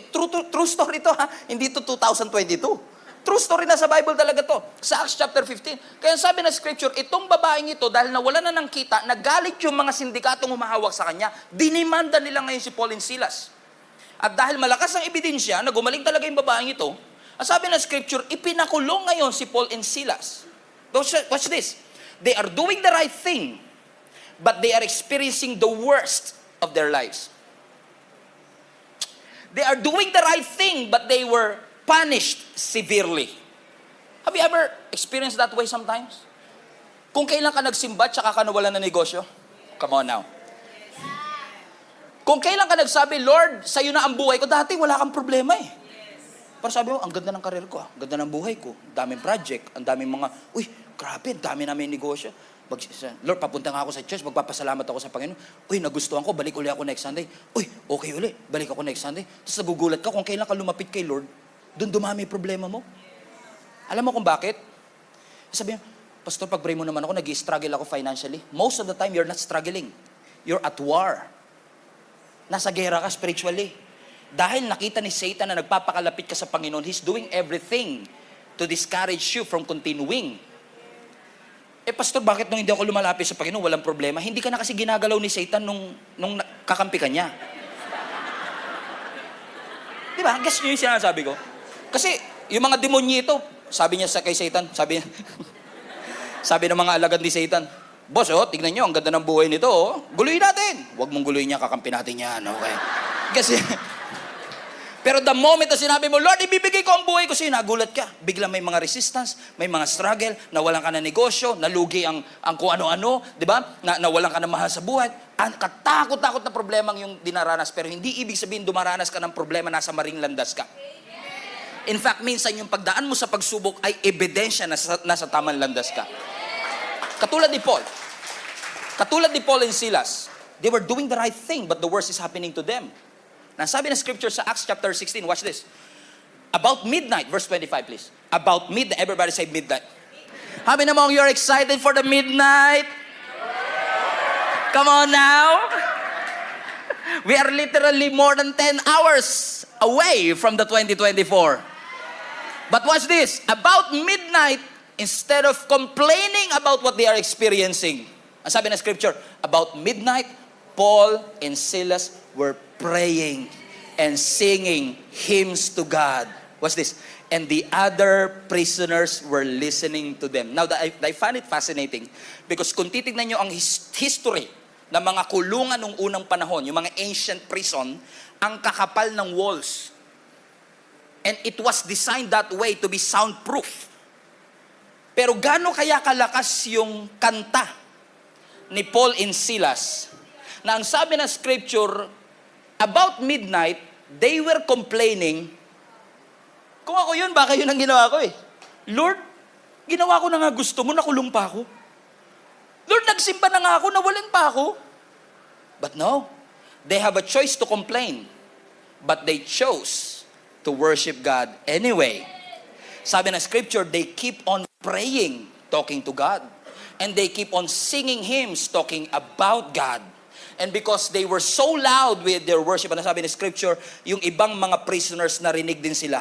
True story to ha, hindi to 2022. True story na sa Bible talaga to. Sa Acts chapter 15. Kaya sabi na scripture, itong babaeng ito, dahil nawala na ng kita, nagalit yung mga sindikatong humahawak sa kanya, dinimanda nila ngayon si Paul and Silas. At dahil malakas ang ebidensya na gumaling talaga yung babaeng ito, ang sabi na scripture, ipinakulong ngayon si Paul and Silas. Watch this. They are doing the right thing, but they are experiencing the worst of their lives. They are doing the right thing, but they were punished severely. Have you ever experienced that way sometimes? Kung kailan ka nagsimba, tsaka ka nawalan ng negosyo? Come on now. Kung kailan ka nagsabi, Lord, sa'yo na ang buhay ko, dati wala kang problema eh. Pero sabi mo, ang ganda ng karir ko, ang ganda ng buhay ko, ang daming project, ang daming mga, uy, grabe, ang dami namin negosyo. Lord, papunta nga ako sa church, magpapasalamat ako sa Panginoon. Uy, nagustuhan ko, balik uli ako next Sunday. Uy, okay uli, balik ako next Sunday. Tapos nagugulat ka kung kailan ka lumapit kay Lord, doon dumami yung problema mo. Alam mo kung bakit? Sabi mo, Pastor, pag-pray mo naman ako, nag-i-struggle ako financially. Most of the time, you're not struggling. You're at war. Nasa gera ka spiritually. Dahil nakita ni Satan na nagpapakalapit ka sa Panginoon, he's doing everything to discourage you from continuing. Pastor, bakit nung hindi ako lumalapit sa Panginoon, walang problema? Hindi ka na kasi ginagalaw ni Satan nung kakampi ka niya. Di ba? Guess nyo yung sinasabi ko? Kasi yung mga demonyo ito, sabi niya kay Satan, sabi ng mga alagad ni Satan, Boss, tignan nyo, ang ganda ng buhay nito, guluhin natin. Huwag mong guluhin niya, kakampi natin yan, okay? Kasi, pero the moment na sinabi mo, Lord, ibibigay ko ang buhay ko sa'yo, nagulat ka. Biglang may mga resistance, may mga struggle, nawalan ka ng negosyo, nalugi ang kung ano-ano, di ba? Nawalan ka ng mahal sa buhay. Ang katakot-takot na problemang yung dinaranas, pero hindi ibig sabihin dumaranas ka ng problema, nasa maring landas ka. In fact, minsan yung pagdaan mo sa pagsubok ay ebidensya na nasa tamang landas ka. Katulad ni Paul and Silas, they were doing the right thing, but the worst is happening to them. Nasabi na scripture sa Acts chapter 16, watch this. About midnight, verse 25 please. About midnight, everybody say midnight. How many among you are excited for the midnight? Come on now. We are literally more than 10 hours away from the 2024. But watch this. About midnight, instead of complaining about what they are experiencing, ang sabi ng scripture, about midnight, Paul and Silas were praying and singing hymns to God. Watch this. And the other prisoners were listening to them. Now, I find it fascinating because kung titignan nyo ang history ng mga kulungan nung unang panahon, yung mga ancient prison, ang kakapal ng walls. And it was designed that way to be soundproof. Pero gaano kaya kalakas yung kanta ni Paul and Silas na ang sabi ng scripture, about midnight, they were complaining, kung ako yun, baka yun ang ginawa ko eh. Lord, ginawa ko na nga gusto mo, nakulong pa ako. Lord, nagsimba na nga ako, nawalan pa ako. But no, they have a choice to complain. But they chose to worship God anyway. Sabi ng scripture, they keep on praying, talking to God. And they keep on singing hymns, talking about God. And because they were so loud with their worship, ano sabi ng scripture, yung ibang mga prisoners narinig din sila.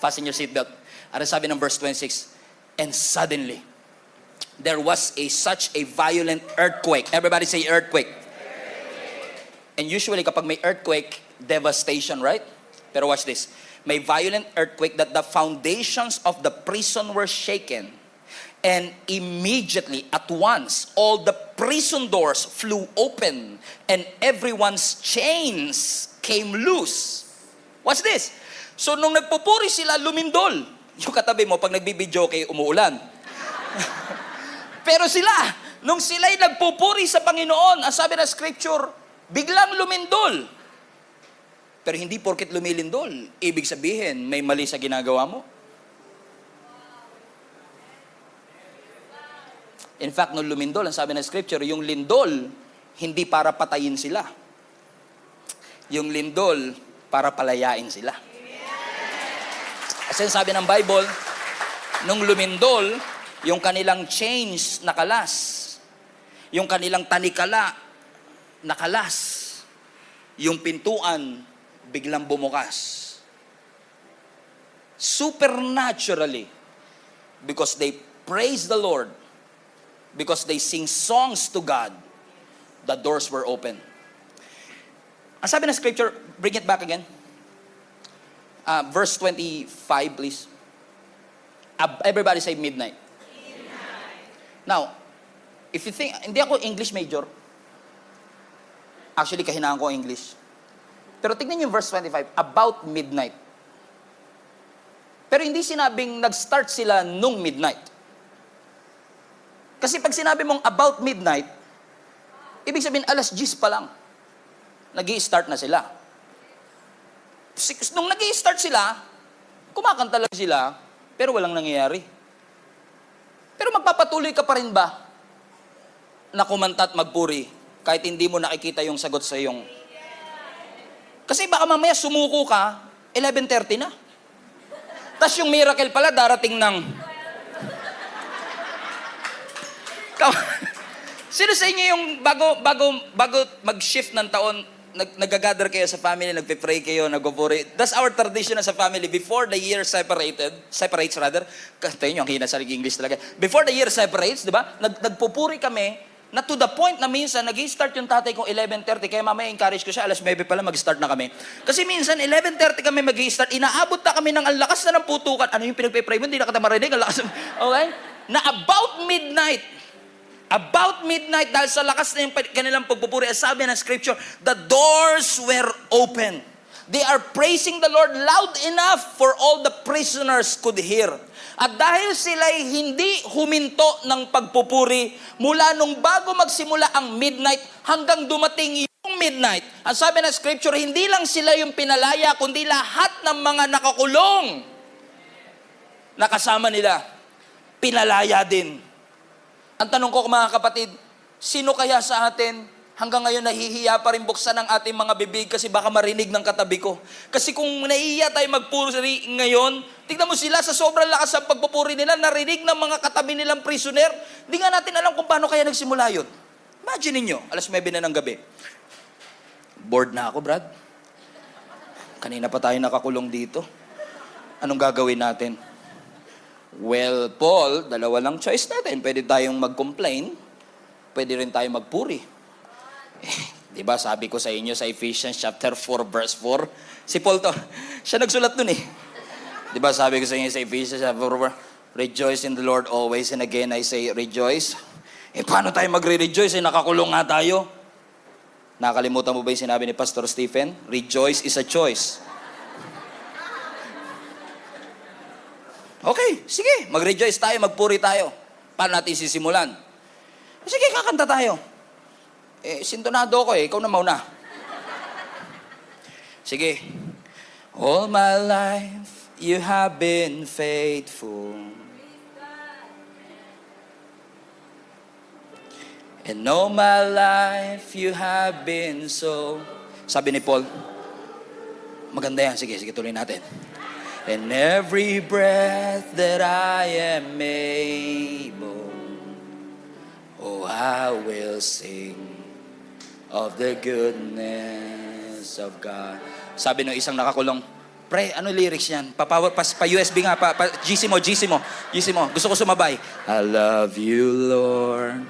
Fasten your seatbelt. Ano sabi ng verse 26? And suddenly, there was such a violent earthquake. Everybody say earthquake. And usually kapag may earthquake, devastation, right? Pero watch this. May violent earthquake that the foundations of the prison were shaken. And immediately, at once, all the prison doors flew open and everyone's chains came loose. Watch this. So nung nagpupuri sila, lumindol. Yung katabi mo, pag nagbibidyo kay umuulan. Pero sila, nung sila'y nagpupuri sa Panginoon, ang sabi ng scripture, biglang lumindol. Pero hindi porket lumilindol, ibig sabihin, may mali sa ginagawa mo. In fact, nung lumindol, ang sabi ng scripture, yung lindol, hindi para patayin sila. Yung lindol, para palayain sila. Kasi sabi ng Bible, nung lumindol, yung kanilang chains nakalas. Yung kanilang tanikala nakalas. Yung pintuan biglang bumukas. Supernaturally, because they praise the Lord, because they sing songs to God, the doors were open. Ang sabi ng scripture, bring it back again. Verse 25, please. Everybody say midnight. Now, if you think, hindi ako English major. Actually, kahinaan ko ang English. Pero tignan niyo yung verse 25, about midnight. Pero hindi sinabing nag-start sila nung midnight. Kasi pag sinabi mong about midnight, ibig sabihin alas 10 pa lang. Nag-i-start na sila. Nung nag-i-start sila, kumakanta lang sila, pero walang nangyayari. Pero magpapatuloy ka pa rin ba na kumanta at magpuri kahit hindi mo nakikita yung sagot sa iyong... Kasi baka mamaya sumuko ka, 11:30 na. Tapos yung miracle pala darating ng... Sino sa inyo yung bago mag-shift ng taon, nag-gather kayo sa family, nagpe-pray kayo, nag-puri. That's our tradition as a family. Before the year separates rather. Tayo nyo, ang hina sa English talaga. Before the year separates, di ba? Nagpupuri kami, na to the point na minsan, nag-start yung tatay ko 11:30, kaya mamaya encourage ko siya, alas 9 pala mag-start na kami. Kasi minsan, 11:30 kami mag-start, inaabot na kami ng ang lakas na ng putukan. Ano yung pinagpe-pray mo? Hindi na kita marinig, ang lakas. Okay? Na about midnight, dahil sa lakas na yung kanilang pagpupuri, sabi ng scripture, the doors were open. They are praising the Lord loud enough for all the prisoners could hear. At dahil sila'y hindi huminto ng pagpupuri, mula nung bago magsimula ang midnight, hanggang dumating yung midnight, ang sabi ng scripture, hindi lang sila yung pinalaya, kundi lahat ng mga nakakulong na kasama nila, pinalaya din. Ang tanong ko mga kapatid, sino kaya sa atin Hanggang ngayon, nahihiya pa rin buksan ang ating mga bibig kasi baka marinig ng katabi ko. Kasi kung nahihiya tayo magpuri ngayon, tignan mo sila sa sobrang lakas ng pagpupuri nila, narinig ng mga katabi nilang prisoner. Hindi nga natin alam kung paano kaya nagsimula yun. Imagine ninyo, 9:00 na ng gabi. Bored na ako, Brad. Kanina pa tayo nakakulong dito. Anong gagawin natin? Well, Paul, dalawa lang choice natin. Pwede tayong mag-complain, pwede rin tayong magpuri. Di ba sabi ko sa inyo sa Ephesians chapter 4 verse 4, si Paul to, siya nagsulat dun eh. Di ba sabi ko sa inyo sa Ephesians chapter 4, rejoice in the Lord always, and again I say rejoice. Paano tayo magre-rejoice? Nakakulong nga tayo. Nakalimutan mo ba yung sinabi ni Pastor Stephen? Rejoice is a choice. Okay, sige, mag-rejoice tayo, magpuri tayo. Paano natin sisimulan? Sige, kakanta tayo. Sintonado ko ikaw na mauna. Sige. All my life, you have been faithful. And all my life, you have been so... Sabi ni Paul, maganda yan. Sige, tuloy natin. And every breath that I am able, oh, I will sing of the goodness of God. Sabi ng isang nakakulong, pre, ano lyrics yan? Pa-USB nga, GC mo. Gusto ko sumabay. I love you, Lord,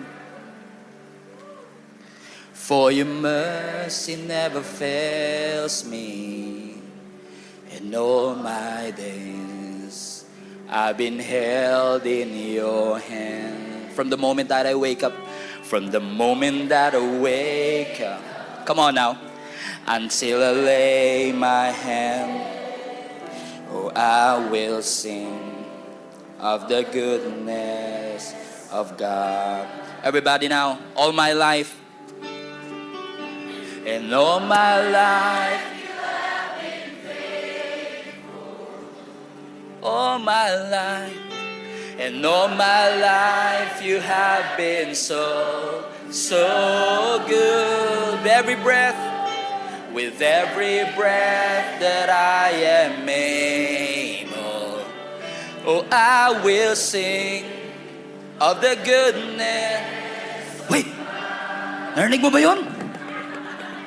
for your mercy never fails me. In all my days, I've been held in your hand. From the moment that I wake up, from the moment that I wake up, come on now, until I lay my hand, oh, I will sing of the goodness of God. Everybody now, all my life, and all my life, all my life, and all my life you have been so good. With every breath that I am able, oh, I will sing of the goodness. Wait! Narinig mo ba yun?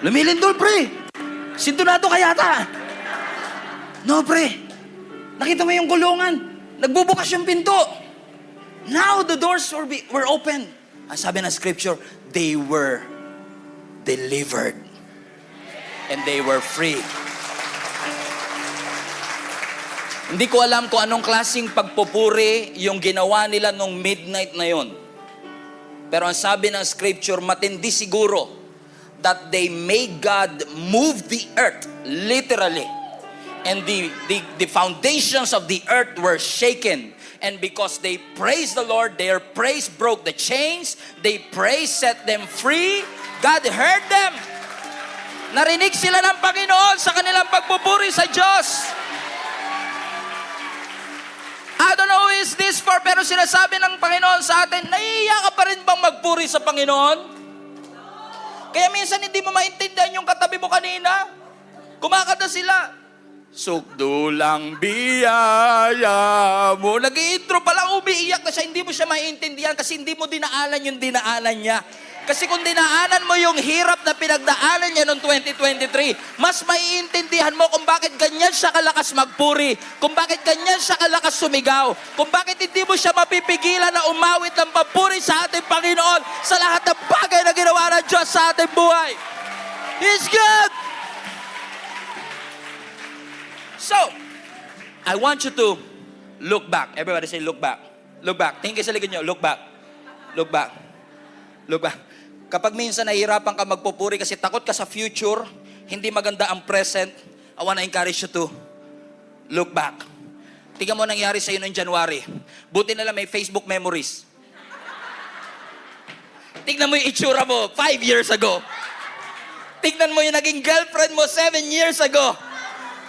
Lumilindol, pre! Sintonado ka yata! No, pre! Nakita mo yung kulungan. Nagbubukas yung pinto. Now the doors were open. Ang sabi ng scripture, they were delivered. And they were free. Hindi ko alam kung anong klaseng pagpupuri yung ginawa nila nung midnight na yon. Pero ang sabi ng scripture, matindi siguro that they made God move the earth, literally. And the foundations of the earth were shaken. And because they praised the Lord, their praise broke the chains. They praise set them free. God heard them. Narinig sila ng Panginoon sa kanilang pagpupuri sa Diyos. I don't know who is this for, pero sinasabi ng Panginoon sa atin, nahihiya ka pa rin bang magpuri sa Panginoon? Kaya minsan hindi mo maintindihan yung katabi mo kanina. Kumakanta sila. Sukdo lang biyaya mo. Nag-i-intro pa lang, umiiyak na siya. Hindi mo siya maintindihan kasi hindi mo dinaanan yung dinaanan niya. Kasi kung dinaanan mo yung hirap na pinagdaanan niya noong 2023, mas maiintindihan mo kung bakit ganyan siya kalakas magpuri, kung bakit ganyan siya kalakas sumigaw, kung bakit hindi mo siya mapipigilan na umawit ng papuri sa ating Panginoon sa lahat ng bagay na ginawa ng Diyos sa ating buhay. He's good! So, I want you to look back. Everybody say, look back. Look back. Tingin kayo sa likod nyo. Look back. Look back. Look back. Kapag minsan nahihirapan ka magpupuri kasi takot ka sa future, hindi maganda ang present, I wanna encourage you to look back. Tingnan mo nangyari sa iyo noong January. Buti na lang may Facebook memories. Tingnan mo yung itsura mo 5 years ago. Tingnan mo yung naging girlfriend mo 7 years ago.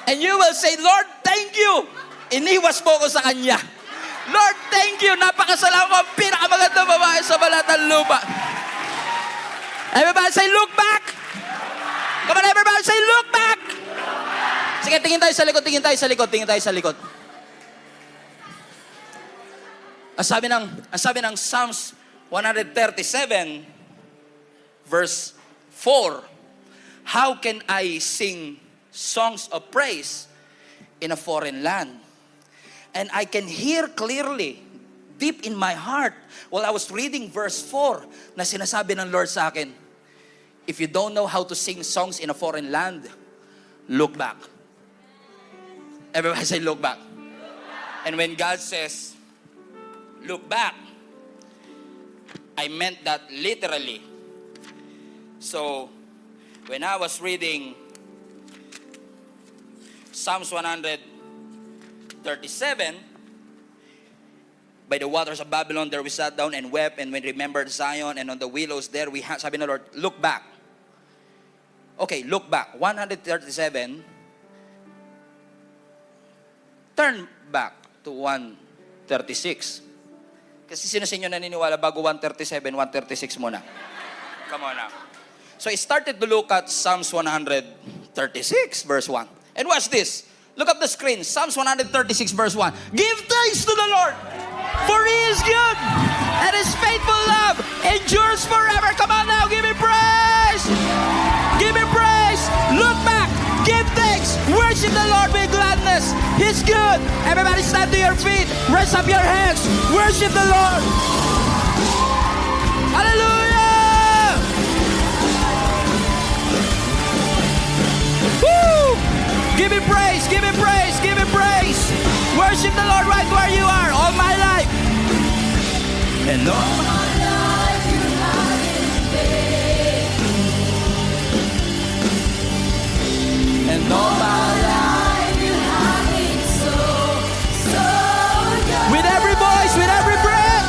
And you will say, Lord, thank you. Iniwas mo ko sa kanya. Lord, thank you. Napakasalamat mo ang pinakamagandang babae sa balat ng lupa. Everybody say, look back! Come on, everybody say, look back! Sige, tingin tayo sa likod, tingin tayo sa likod, tingin tayo sa likod. Ang sabi ng Psalms 137, verse 4, how can I sing songs of praise in a foreign land? And I can hear clearly, deep in my heart, while I was reading verse 4, na sinasabi ng Lord sa akin, if you don't know how to sing songs in a foreign land, look back. Everybody say, look back. And when God says, look back, I meant that literally. So, when I was reading Psalms 137, by the waters of Babylon, there we sat down and wept, and we remembered Zion, and on the willows there we had, sabi ng Lord, look back. Okay, look back. 137, turn back to 136. Kasi sino sa inyo naniniwala bago 137, 136 muna? Come on now. So I started to look at Psalms 136, verse 1. And watch this. Look up the screen. Psalms 136, verse 1. Give thanks to the Lord, for He is good, and His faithful love endures forever. Come on now, give Him praise. Give Him praise. Look back. Give thanks. Worship the Lord with gladness. He's good. Everybody stand to your feet. Raise up your hands. Worship the Lord. Hallelujah. Woo! Give Him praise. Give Him praise. Give Him praise. Worship the Lord right where you are. All my life. And all my life you have been faithful. And all my life you have been so good. With every voice, with every breath.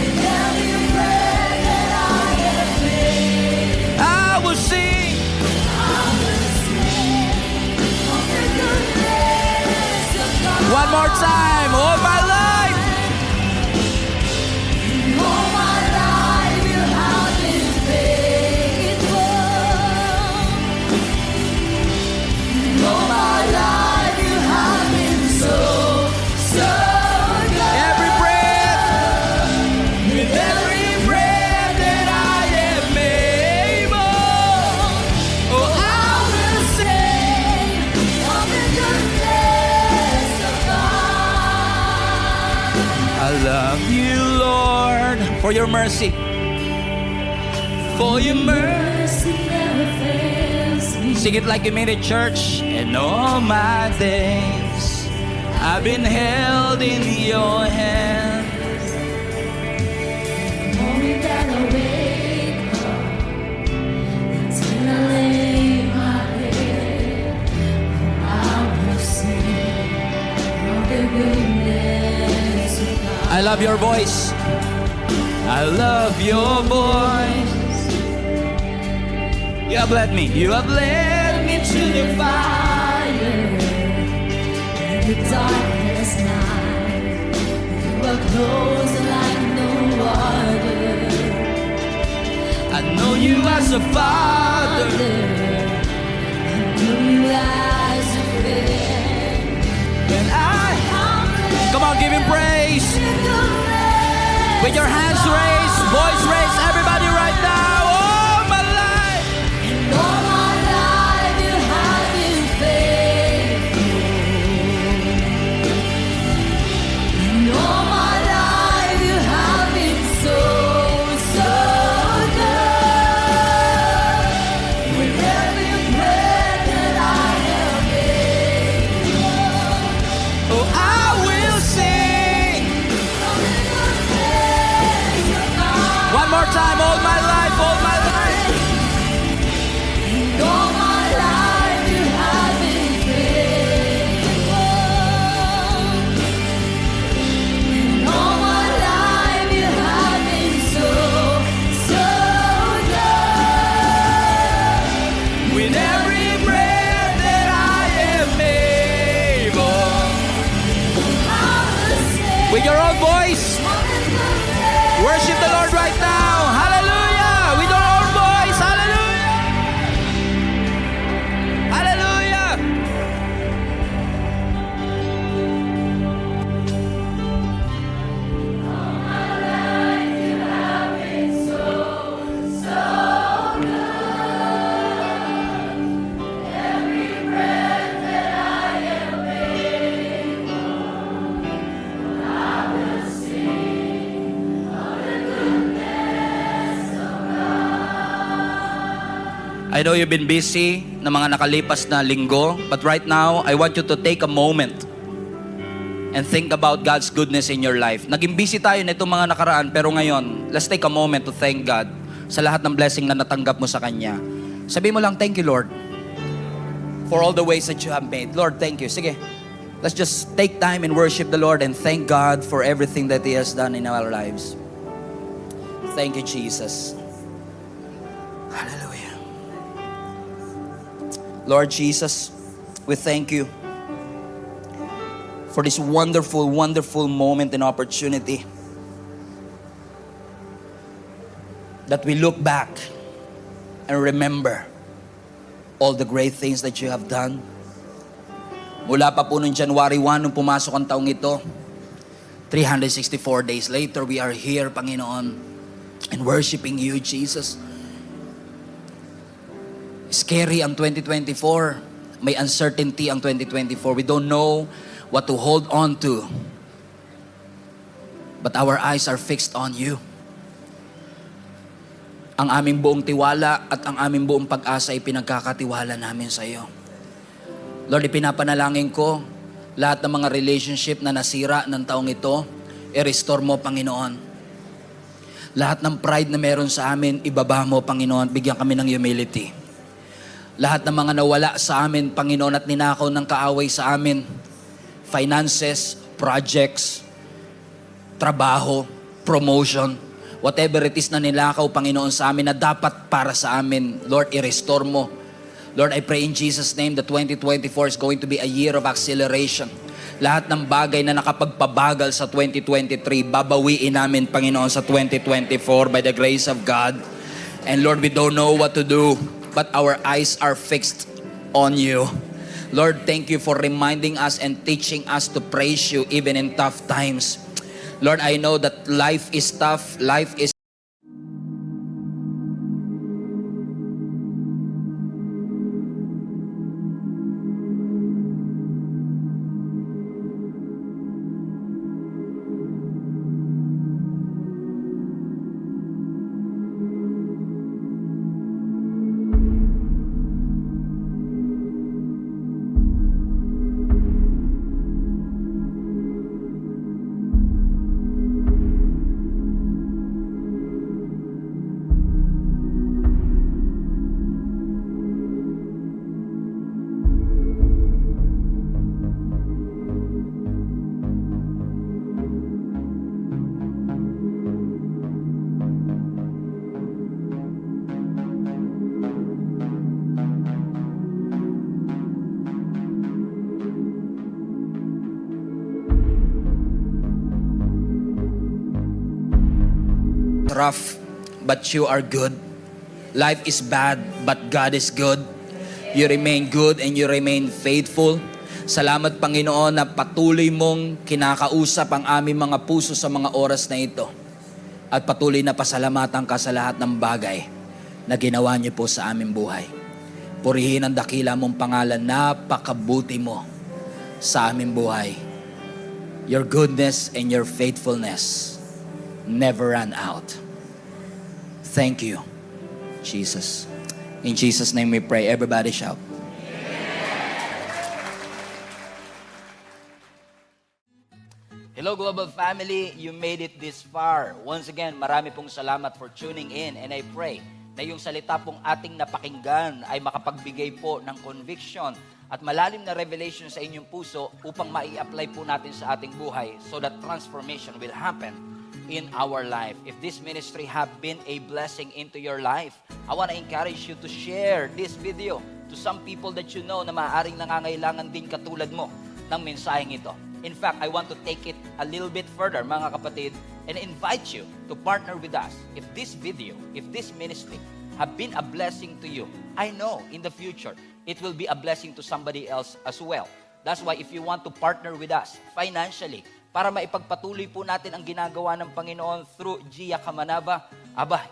With every breath that I have made, I will sing. I will sing of the goodness of God. One more time, all my life. All my life you have been faithful. All my life you have been so good. Every breath, with every breath that I am able, oh, I will sing of the goodness of God. I love you, Lord, for your mercy. For your mercy never fails me. Sing it like you mean it, church. In all my days, I've been held in your hand. Morning that I wake up until I lay my head, I will sing of the goodness of God. I love your voice. I love your voice. You have led me. You have led me to the fire in the darkest night. You are close like no other. I know you as a father. I know you as a friend. When come on, give Him praise. With your hands raised, voice raised, everybody right now. All my life. All my life you have been faithful. And all my life you have been so good. With every breath that I have able, oh, I will sing. One more time, all my life, all my life. And all my life you have been faithful. And all my life you have been so good. With every breath that I am able, with your own voice, worship the Lord right now. Hallelujah. With your own voice. I know you've been busy na mga nakalipas na linggo, but right now, I want you to take a moment and think about God's goodness in your life. Naging busy tayo nitong mga nakaraan, pero ngayon, let's take a moment to thank God sa lahat ng blessing na natanggap mo sa Kanya. Sabi mo lang, thank you, Lord, for all the ways that you have made. Lord, thank you. Sige, let's just take time and worship the Lord and thank God for everything that He has done in our lives. Thank you, Jesus. Hallelujah. Lord Jesus, we thank you for this wonderful, wonderful moment and opportunity that we look back and remember all the great things that you have done. Mula pa po noong January 1, nung pumasok ang taong ito, 364 days later, we are here, Panginoon, and worshiping you, Jesus. Scary ang 2024. May uncertainty ang 2024. We don't know what to hold on to. But our eyes are fixed on you. Ang aming buong tiwala at ang aming buong pag-asa ay pinagkakatiwala namin sa iyo. Lord, ipinapanalangin ko lahat ng mga relationship na nasira ng taong ito, i-restore mo, Panginoon. Lahat ng pride na meron sa amin, ibaba mo, Panginoon. Bigyan kami ng humility. Lahat ng mga nawala sa amin, Panginoon, at ninakaw ng kaaway sa amin, finances, projects, trabaho, promotion, whatever it is na nilakaw, Panginoon, sa amin na dapat para sa amin, Lord, i-restore mo. Lord, I pray in Jesus' name that 2024 is going to be a year of acceleration. Lahat ng bagay na nakapagpabagal sa 2023, babawiin namin, Panginoon, sa 2024 by the grace of God. And Lord, we don't know what to do, but our eyes are fixed on you. Lord, thank you for reminding us and teaching us to praise you even in tough times. Lord, I know that life is tough. Life is rough, but you are good. Life is bad, but God is good. You remain good and you remain faithful. Salamat, Panginoon, na patuloy mong kinakausap ang aming mga puso sa mga oras na ito. At patuloy na pasalamatan ka sa lahat ng bagay na ginawa niyo po sa aming buhay. Purihin ang dakila mong pangalan, napakabuti mo sa aming buhay. Your goodness and your faithfulness never run out. Thank you, Jesus. In Jesus' name we pray. Everybody shout. Hello, Global Family. You made it this far. Once again, marami pong salamat for tuning in. And I pray na yung salita pong ating napakinggan ay makapagbigay po ng conviction at malalim na revelation sa inyong puso upang mai-apply po natin sa ating buhay so that transformation will happen in our life. If this ministry have been a blessing into your life, I want to encourage you to share this video to some people that you know na maaaring nangangailangan din katulad mo ng mensaheng ito. In fact, I want to take it a little bit further, mga kapatid, and invite you to partner with us. If this video, if this ministry have been a blessing to you, I know in the future, it will be a blessing to somebody else as well. That's why if you want to partner with us financially, para maipagpatuloy po natin ang ginagawa ng Panginoon through Gia Kamanaba,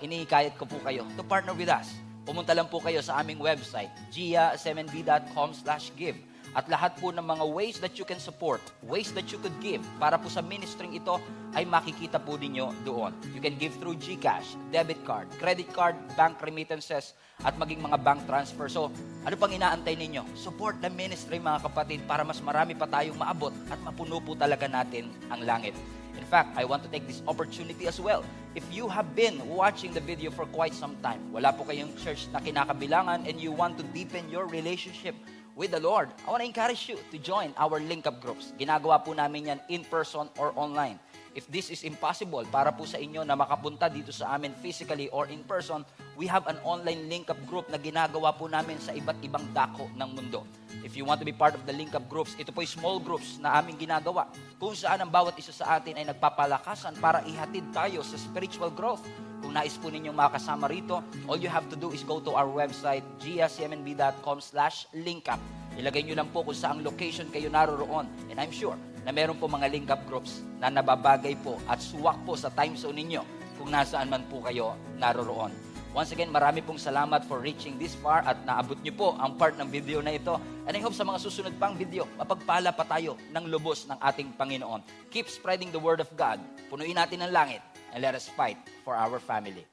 inihikayat ko po kayo to partner with us. Pumunta lang po kayo sa aming website, gia7b.com/give. At lahat po ng mga ways that you can support, ways that you could give para po sa ministering ito ay makikita po ninyo doon. You can give through GCash, debit card, credit card, bank remittances, at maging mga bank transfer. So, ano pang inaantay ninyo? Support the ministry mga kapatid para mas marami pa tayong maabot at mapuno po talaga natin ang langit. In fact, I want to take this opportunity as well. If you have been watching the video for quite some time, wala po kayong church na kinakabilangan and you want to deepen your relationship with the Lord, I want to encourage you to join our link-up groups. Ginagawa po namin yan in person or online. If this is impossible para po sa inyo na makapunta dito sa amin physically or in person, we have an online link-up group na ginagawa po namin sa iba't ibang dako ng mundo. If you want to be part of the link-up groups, ito po yung small groups na aming ginagawa kung saan ang bawat isa sa atin ay nagpapalakasan para ihatid tayo sa spiritual growth. Kung nais po ninyong makasama rito, all you have to do is go to our website, gscmnb.com/linkup. Ilagay nyo lang po kung saang location kayo naroroon. And I'm sure na meron po mga link-up groups na nababagay po at suwak po sa time zone ninyo kung nasaan man po kayo naroroon. Once again, marami pong salamat for reaching this far at naabot nyo po ang part ng video na ito. And I hope sa mga susunod pang video, mapagpala pa tayo ng lubos ng ating Panginoon. Keep spreading the word of God. Punuin natin ang langit and let us fight for our family.